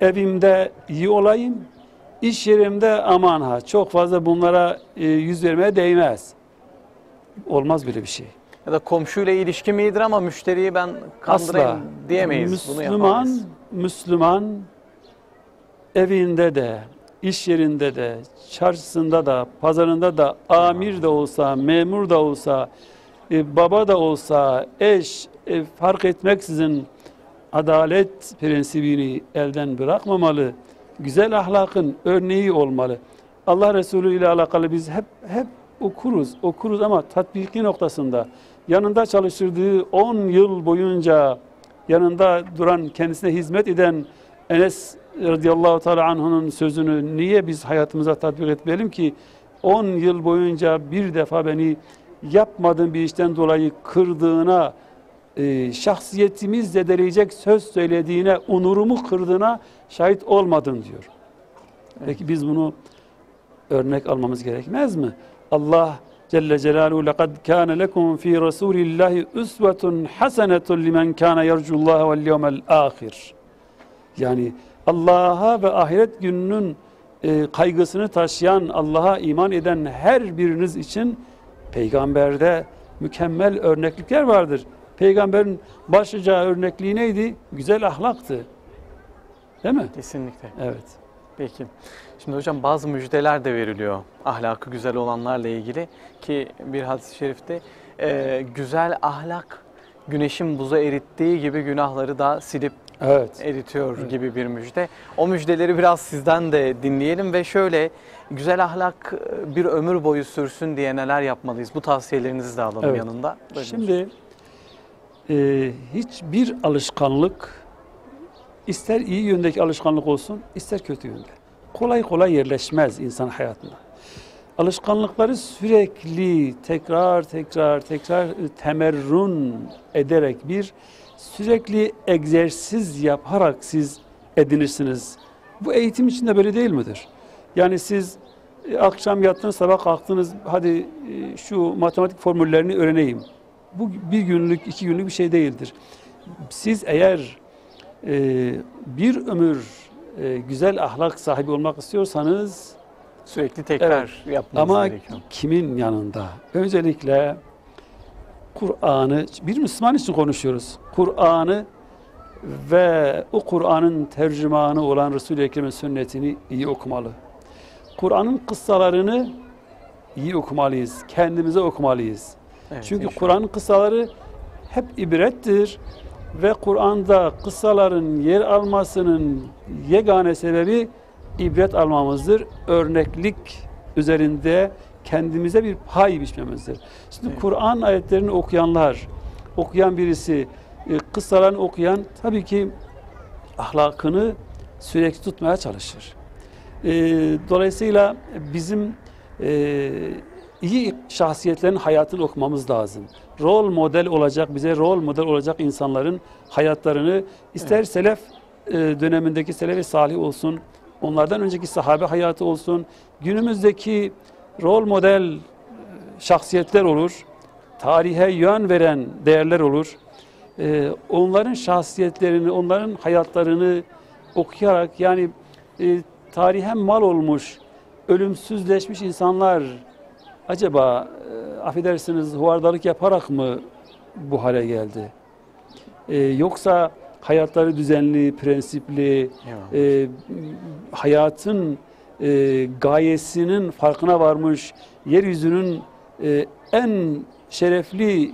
evimde iyi olayım, iş yerimde aman ha çok fazla bunlara yüz vermeye değmez. Olmaz böyle bir şey. Ya da komşuyla ilişkim iyidir ama müşteriyi ben kandırayım Asla. diyemeyiz. Bunu yapamayız. Müslüman evinde de, iş yerinde de, çarşısında da, pazarında da, amir de olsa, memur da olsa, baba da olsa, eş fark etmeksizin adalet prensibini elden bırakmamalı. Güzel ahlakın örneği olmalı. Allah Resulü ile alakalı biz hep okuruz ama tatbiki noktasında yanında çalıştırdığı 10 yıl boyunca yanında duran, kendisine hizmet eden Enes radıyallahu teala anhu'nun sözünü niye biz hayatımıza tatbik etmeyelim ki 10 yıl boyunca bir defa beni yapmadığım bir işten dolayı kırdığına, şahsiyetimiz zedeleyecek söz söylediğine, onurumu kırdığına şahit olmadın diyor. Peki biz bunu örnek almamız gerekmez mi? Allah Celle Celaluhu لَقَدْ كَانَ لَكُمْ ف۪ي رَسُولِ اللّٰهِ اُسْوَةٌ حَسَنَةٌ لِمَنْ كَانَ يَرْجُ اللّٰهَ وَالْيَوْمَ الْآخِرِ. Yani Allah'a ve ahiret gününün kaygısını taşıyan, Allah'a iman eden her biriniz için peygamberde mükemmel örneklikler vardır. Peygamberin başlıca örnekliği neydi? Güzel ahlaktı. Değil mi? Kesinlikle. Evet. Peki. Şimdi hocam bazı müjdeler de veriliyor ahlakı güzel olanlarla ilgili ki bir hadis-i şerifte güzel ahlak güneşin buza erittiği gibi günahları da silip eritiyor gibi bir müjde. O müjdeleri biraz sizden de dinleyelim ve şöyle güzel ahlak bir ömür boyu sürsün diye neler yapmalıyız? Bu tavsiyelerinizi de alalım yanında. Buyurun. Şimdi hiçbir alışkanlık ister iyi yöndeki alışkanlık olsun, ister kötü yönde kolay kolay yerleşmez insan hayatına. Alışkanlıkları sürekli tekrar temerrün ederek sürekli egzersiz yaparak siz edinirsiniz. Bu eğitim içinde böyle değil midir? Yani siz akşam yattınız, sabah kalktınız, hadi şu matematik formüllerini öğreneyim. Bu bir günlük, 2 günlük bir şey değildir. Siz eğer bir ömür güzel ahlak sahibi olmak istiyorsanız sürekli tekrar yapmanız gerekiyor. Ama kimin yanında? Özellikle Kur'an'ı, bir Müslüman için konuşuyoruz. Kur'an'ı ve o Kur'an'ın tercümanı olan Resul-i Ekrem'in sünnetini iyi okumalı. Kur'an'ın kıssalarını iyi okumalıyız. Kendimize okumalıyız. Evet, çünkü inşallah. Kur'an'ın kıssaları hep ibrettir. Ve Kur'an'da kıssaların yer almasının yegane sebebi ibret almamızdır. Örneklik üzerinde kendimize bir pay biçmemizdir. Şimdi Kur'an ayetlerini okuyan birisi, kıssalarını okuyan tabii ki ahlakını sürekli tutmaya çalışır. Dolayısıyla bizim iyi şahsiyetlerin hayatını okumamız lazım. Bize rol model olacak insanların hayatlarını ister selef dönemindeki selef-i salih olsun, onlardan önceki sahabe hayatı olsun, günümüzdeki rol model şahsiyetler olur, tarihe yön veren değerler olur. Onların şahsiyetlerini, onların hayatlarını okuyarak yani tarihe mal olmuş, ölümsüzleşmiş insanlar acaba affedersiniz huvardalık yaparak mı bu hale geldi? Yoksa hayatları düzenli, prensipli, hayatın gayesinin farkına varmış, yeryüzünün en şerefli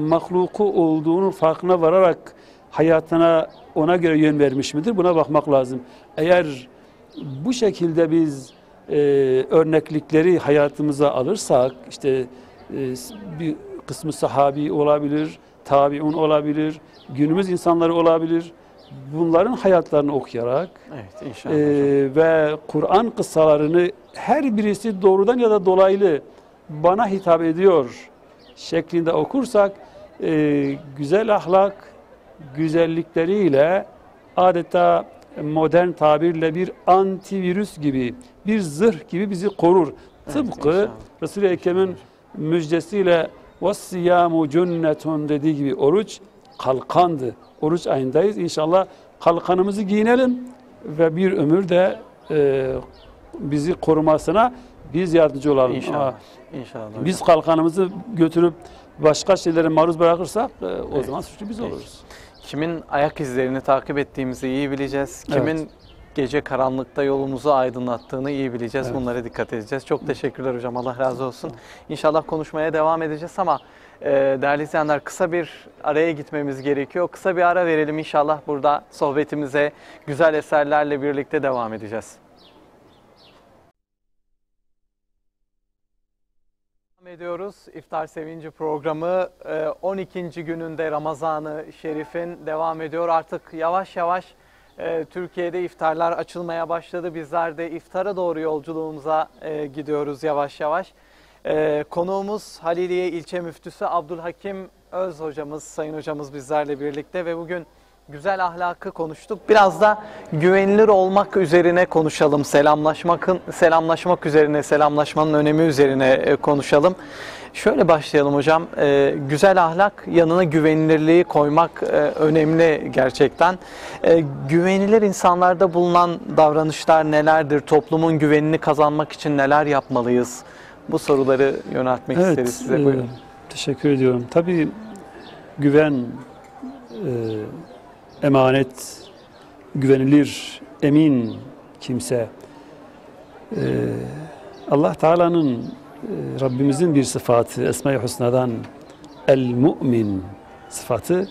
mahluku olduğunun farkına vararak hayatına ona göre yön vermiş midir? Buna bakmak lazım. Eğer bu şekilde biz örneklikleri hayatımıza alırsak, işte bir kısmı sahabi olabilir, tabiun olabilir, günümüz insanları olabilir. Bunların hayatlarını okuyarak ve Kur'an kıssalarını her birisi doğrudan ya da dolaylı bana hitap ediyor şeklinde okursak güzel ahlak güzellikleriyle adeta modern tabirle bir antivirüs gibi, bir zırh gibi bizi korur. Tıpkı inşallah. Resul-i Ekrem'in müjdesiyle وَالسِّيَامُ cünnetun dediği gibi oruç kalkandı. Oruç ayındayız. İnşallah kalkanımızı giyinelim ve bir ömür de bizi korumasına biz yardımcı olalım. İnşallah. İnşallah. Biz kalkanımızı götürüp başka şeylere maruz bırakırsak o zaman suçlu biz oluruz. Kimin ayak izlerini takip ettiğimizi iyi bileceğiz. Kimin gece karanlıkta yolumuzu aydınlattığını iyi bileceğiz. Evet. Bunlara dikkat edeceğiz. Çok teşekkürler hocam. Allah razı olsun. İnşallah konuşmaya devam edeceğiz ama değerli izleyenler, kısa bir araya gitmemiz gerekiyor. Kısa bir ara verelim, inşallah burada sohbetimize güzel eserlerle birlikte devam edeceğiz. Devam ediyoruz. İftar Sevinci programı 12. gününde Ramazan-ı Şerif'in devam ediyor. Artık yavaş yavaş Türkiye'de iftarlar açılmaya başladı. Bizler de iftara doğru yolculuğumuza gidiyoruz yavaş yavaş. Konuğumuz Haliliye İlçe Müftüsü Abdülhakim Öz hocamız, sayın hocamız bizlerle birlikte ve bugün güzel ahlakı konuştuk. Biraz da güvenilir olmak üzerine konuşalım. Selamlaşmak üzerine, selamlaşmanın önemi üzerine konuşalım. Şöyle başlayalım hocam. Güzel ahlak yanına güvenilirliği koymak önemli gerçekten. Güvenilir insanlarda bulunan davranışlar nelerdir? Toplumun güvenini kazanmak için neler yapmalıyız? Bu soruları yöneltmek isteriz size. Buyurun. Teşekkür ediyorum. Tabii güven, emanet, güvenilir, emin kimse. Allah Teala'nın, Rabbimizin bir sıfatı, Esma-i Hüsna'dan el-mu'min sıfatı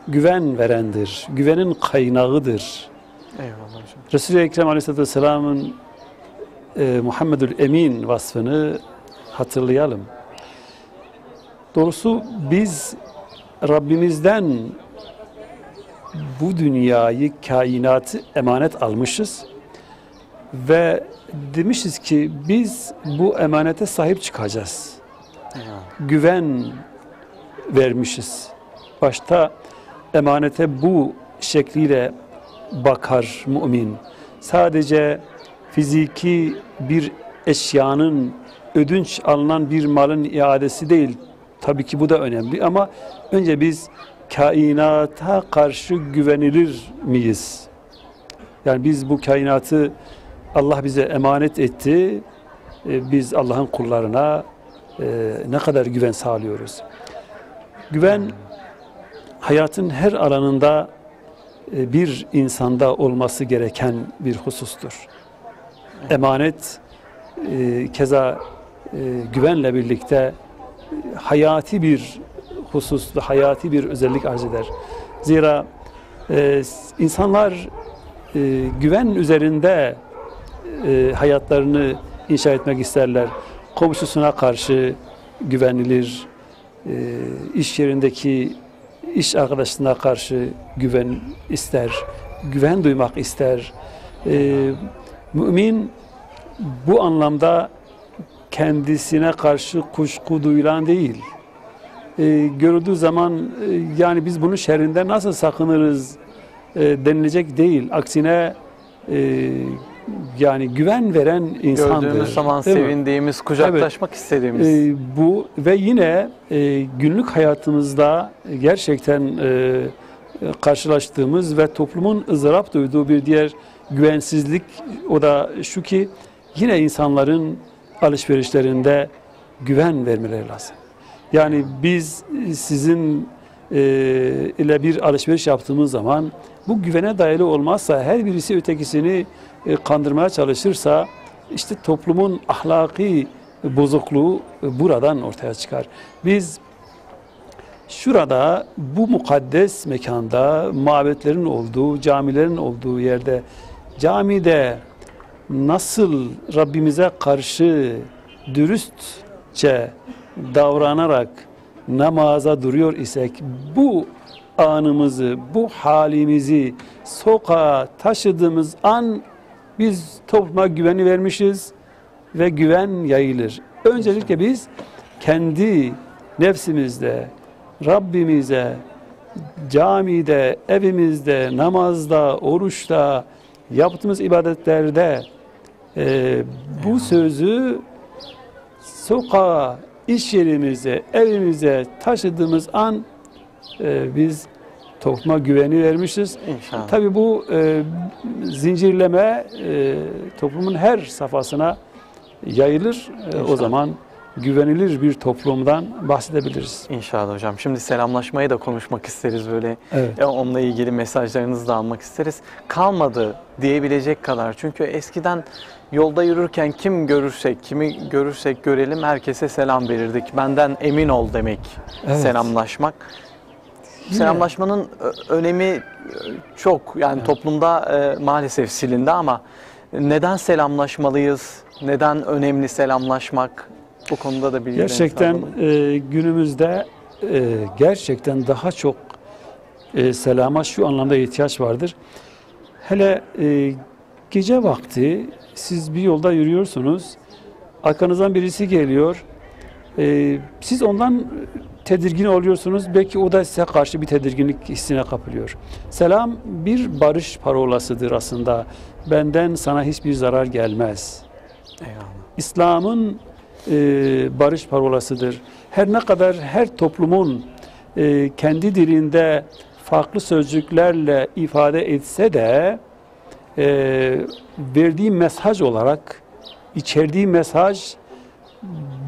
güven verendir, güvenin kaynağıdır. Eyvallah hocam. Resul-i Ekrem Aleyhisselatü Vesselam'ın Muhammedül Emin vasfını hatırlayalım. Doğrusu biz Rabbimizden bu dünyayı, kainatı emanet almışız ve demişiz ki biz bu emanete sahip çıkacağız. Güven vermişiz. Başta emanete bu şekliyle bakar mümin. Sadece fiziki bir eşyanın, ödünç alınan bir malın iadesi değil. Tabii ki bu da önemli ama önce biz kainata karşı güvenilir miyiz? Yani biz bu kainatı Allah bize emanet etti. Biz Allah'ın kullarına ne kadar güven sağlıyoruz? Güven hayatın her alanında bir insanda olması gereken bir husustur. Emanet keza güvenle birlikte hayati bir husus ve hayati bir özellik arz eder. Zira insanlar güven üzerinde hayatlarını inşa etmek isterler. Komşusuna karşı güvenilir, iş yerindeki iş arkadaşına karşı güven ister, güven duymak ister. Mümin bu anlamda kendisine karşı kuşku duyulan değil. Görüldüğü zaman yani biz bunun şerrinden nasıl sakınırız denilecek değil. Aksine yani güven veren insandır. Gördüğümüz zaman değil mi? sevindiğimiz, kucaklaşmak istediğimiz. Bu ve yine günlük hayatımızda gerçekten karşılaştığımız ve toplumun ızdırap duyduğu bir diğer güvensizlik, o da şu ki yine insanların alışverişlerinde güven vermeleri lazım. Yani biz sizin ile bir alışveriş yaptığımız zaman bu güvene dayalı olmazsa, her birisi ötekisini kandırmaya çalışırsa işte toplumun ahlaki bozukluğu buradan ortaya çıkar. Biz şurada bu mukaddes mekanda, mabetlerin olduğu, camilerin olduğu yerde, camide nasıl Rabbimize karşı dürüstçe davranarak namaza duruyor isek, bu anımızı, bu halimizi sokağa taşıdığımız an biz topluma güveni vermişiz ve güven yayılır. Öncelikle biz kendi nefsimizde Rabbimize camide, evimizde, namazda, oruçta, yaptığımız ibadetlerde bu sözü sokağa, iş yerimize, evimize taşıdığımız an biz topluma güveni vermişiz. İnşallah. Tabii bu zincirleme toplumun her safhasına yayılır. O zaman güvenilir bir toplumdan bahsedebiliriz. İnşallah hocam. Şimdi selamlaşmayı da konuşmak isteriz böyle. Evet. Onunla ilgili mesajlarınızı da almak isteriz. Kalmadı diyebilecek kadar. Çünkü eskiden yolda yürürken kimi görürsek görelim herkese selam verirdik. Benden emin ol demek Evet. selamlaşmak. Selamlaşmanın önemi çok. Yani toplumda maalesef silindi ama neden selamlaşmalıyız? Neden önemli selamlaşmak? Bu konuda da bilgilerinizi Gerçekten alalım. günümüzde gerçekten daha çok selama şu anlamda ihtiyaç vardır. Hele gece vakti siz bir yolda yürüyorsunuz, arkanızdan birisi geliyor, siz ondan tedirgin oluyorsunuz, belki o da size karşı bir tedirginlik hissine kapılıyor. Selam bir barış parolasıdır aslında. Benden sana hiçbir zarar gelmez. Eyvallah. İslam'ın barış parolasıdır. Her ne kadar her toplumun kendi dilinde farklı sözcüklerle ifade etse de verdiği mesaj olarak içerdiği mesaj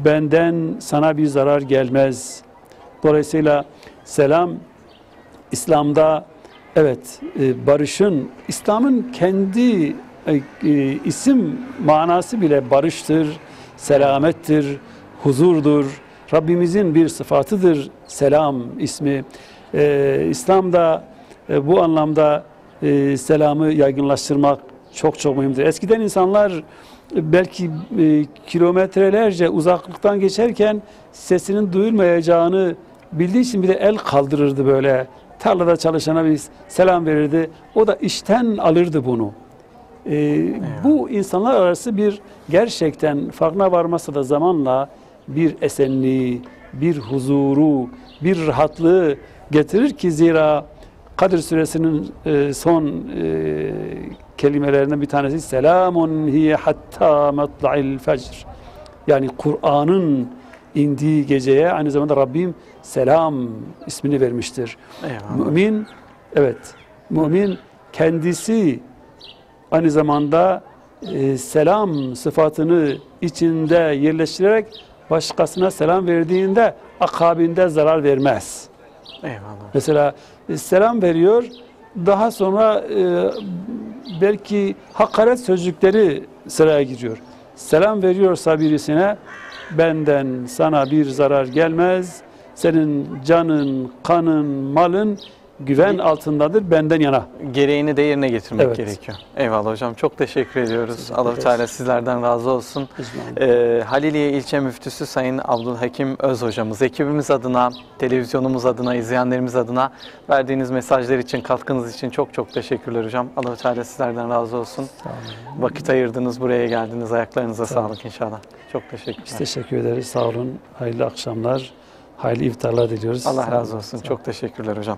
benden sana bir zarar gelmez. Dolayısıyla selam İslam'da evet barışın, İslam'ın kendi isim manası bile barıştır, selamettir, huzurdur. Rabbimizin bir sıfatıdır selam ismi. İslam'da bu anlamda selamı yaygınlaştırmak çok çok mühimdir. Eskiden insanlar belki kilometrelerce uzaklıktan geçerken sesinin duyulmayacağını bildiği için bir de el kaldırırdı böyle. Tarlada çalışana bir selam verirdi. O da işten alırdı bunu. Bu insanlar arası bir gerçekten farkına varmasa da zamanla bir esenliği, bir huzuru, bir rahatlığı getirir ki zira Kadir Suresinin son kelimelerinden bir tanesi selamun hiye hatta matla'il fecr. Yani Kur'an'ın indiği geceye aynı zamanda Rabbim selam ismini vermiştir. Eyvallah. Mümin, evet, mümin kendisi aynı zamanda selam sıfatını içinde yerleştirerek başkasına selam verdiğinde akabinde zarar vermez. Eyvallah. Mesela selam veriyor, daha sonra belki hakaret sözcükleri sıraya giriyor. Selam veriyorsa birisine benden sana bir zarar gelmez, senin canın, kanın, malın güven altındadır benden yana. Gereğini de yerine getirmek Evet. gerekiyor. Eyvallah hocam. Çok teşekkür ediyoruz. Teşekkür Allah-u ederiz. Teala sizlerden razı olsun. Haliliye İlçe Müftüsü Sayın Abdülhakim Öz hocamız, ekibimiz adına, televizyonumuz adına, izleyenlerimiz adına verdiğiniz mesajlar için, katkınız için çok çok teşekkürler hocam. Allah-u Teala sizlerden razı olsun. Sağ olun. Vakit ayırdınız, buraya geldiniz. Ayaklarınıza Sağ olun. sağlık inşallah. Çok teşekkürler. Biz teşekkür ederiz. Sağ olun. Hayırlı akşamlar. Hayırlı iftarlar diliyoruz. Allah Sağ razı olun. olsun. Sağ Çok teşekkürler hocam.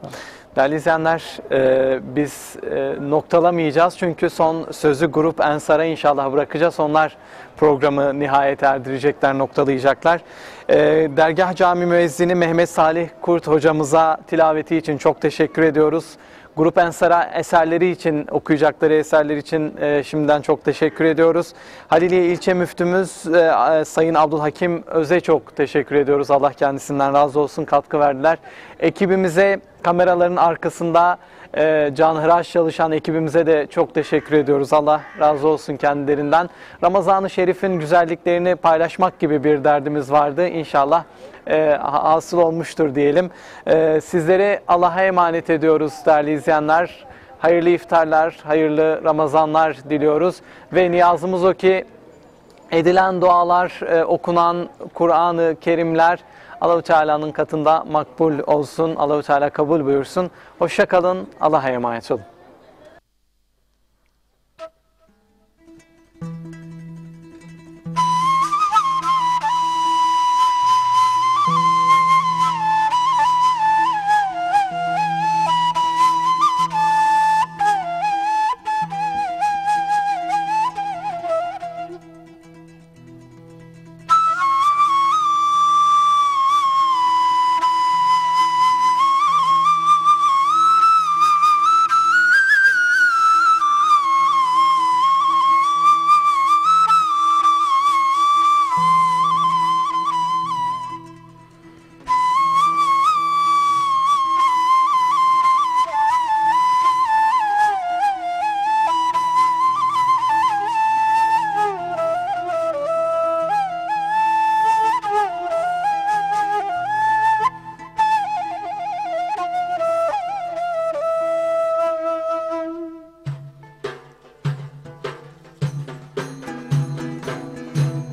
Değerli izleyenler, biz noktalamayacağız çünkü son sözü Grup Ensar'a inşallah bırakacağız. Onlar programı nihayete erdirecekler, noktalayacaklar. Dergah Cami Müezzini Mehmet Salih Kurt hocamıza tilaveti için çok teşekkür ediyoruz. Grup Ensar'a eserleri için, okuyacakları eserler için şimdiden çok teşekkür ediyoruz. Haliliye İlçe Müftümüz Sayın Abdülhakim Öz'e çok teşekkür ediyoruz. Allah kendisinden razı olsun, katkı verdiler. Ekibimize, kameraların arkasında canhıraş çalışan ekibimize de çok teşekkür ediyoruz. Allah razı olsun kendilerinden. Ramazan-ı Şerif'in güzelliklerini paylaşmak gibi bir derdimiz vardı. İnşallah hasıl olmuştur diyelim. Sizleri Allah'a emanet ediyoruz değerli izleyenler. Hayırlı iftarlar, hayırlı Ramazanlar diliyoruz. Ve niyazımız o ki edilen dualar, okunan Kur'an-ı Kerimler Allah-u Teala'nın katında makbul olsun. Allah-u Teala kabul buyursun. Hoşça kalın. Allah'a emanet olun.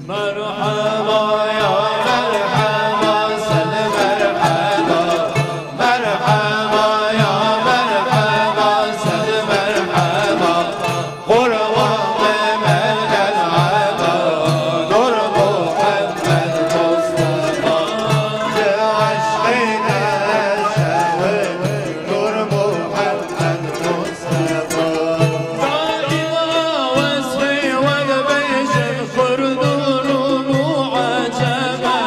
مرحبا يا مرحبا سل مرحبا مرحبا يا مرحبا سل مرحبا قربان من العبا قرب محمد مصطفى عشقنا شاور قرب محمد مصطفى دائما وصفي والبيش خردون وعجبا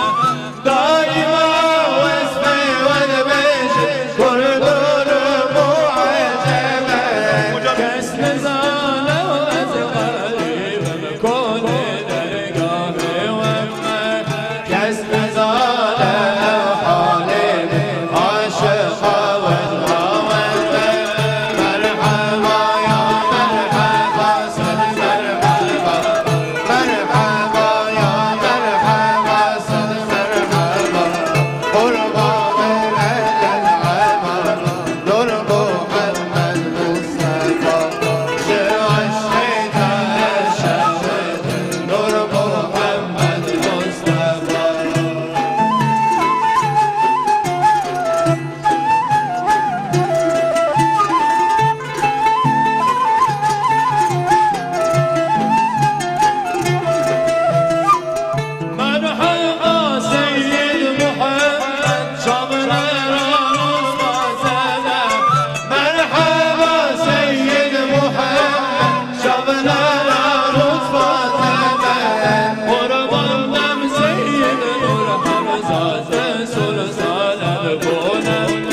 دائما وصفي والبيش خردون وعجبا كسر زالة وأزغالي بمكون درقامي وما كسر زالة حالي عاشقا والهوى مرحبا يا مرحبا سل مرحبا مرحبا يا مرحبا سل مرحبا قربا من العبا درب محمد مصطفى عشقك شهد درب محمد مصطفى مرحبا سيد محمد شبنا راس مازالا مرحبا سيد محمد شبنا راس مازالا قربان سيد نور حمزة سلسال البنان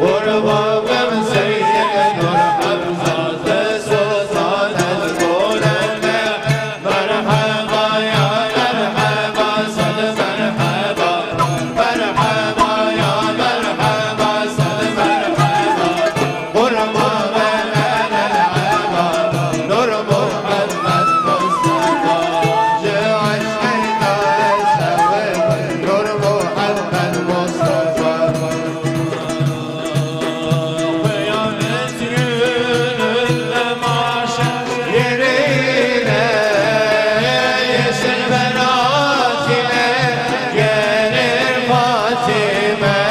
قربان سيد نور حمزة سلسال البنان مرحبا يا مرحبا سل مرحبا مرحبا يا مرحبا سل مرحبا قربا من العبا نور محمد مصطفى عشقنا سوي نور محمد مصطفى قيامت يقول معشر يرينا يسر بناتنا gelir Fatime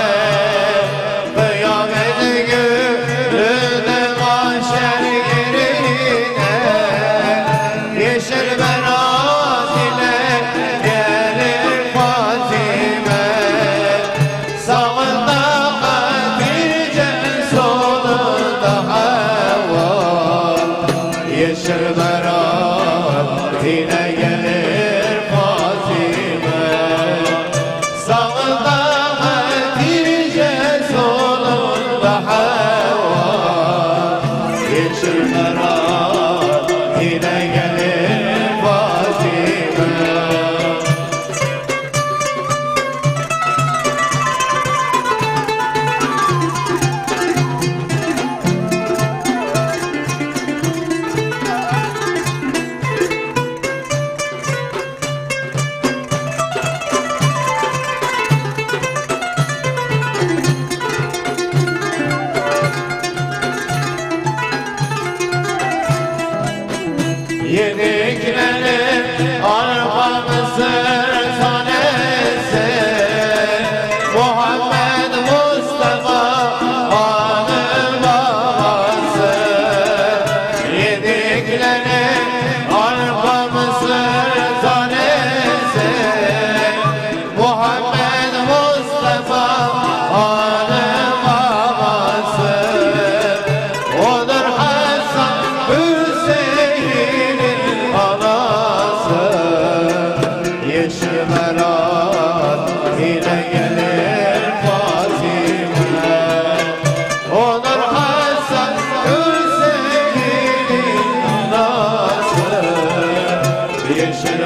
Kıyamet gününe mahşer yerine Yeşil berat ile gelir Fatime Sağında Hatice solunda Havva Yeşil berat ile gelir Fatime Sağında Hatice solunda Havva Yeşil berat ile gelir Fatime Yediklerim arpamızın tanesi Muhammed Mustafa hanım babası Yediklerim arpamızın tanesi Muhammed Mustafa hanım babası Odur Hasan Hüseyin'in anası Yeşil merat ile gelir Fatime Odur Hasan Hüseyin'in anası Yeşil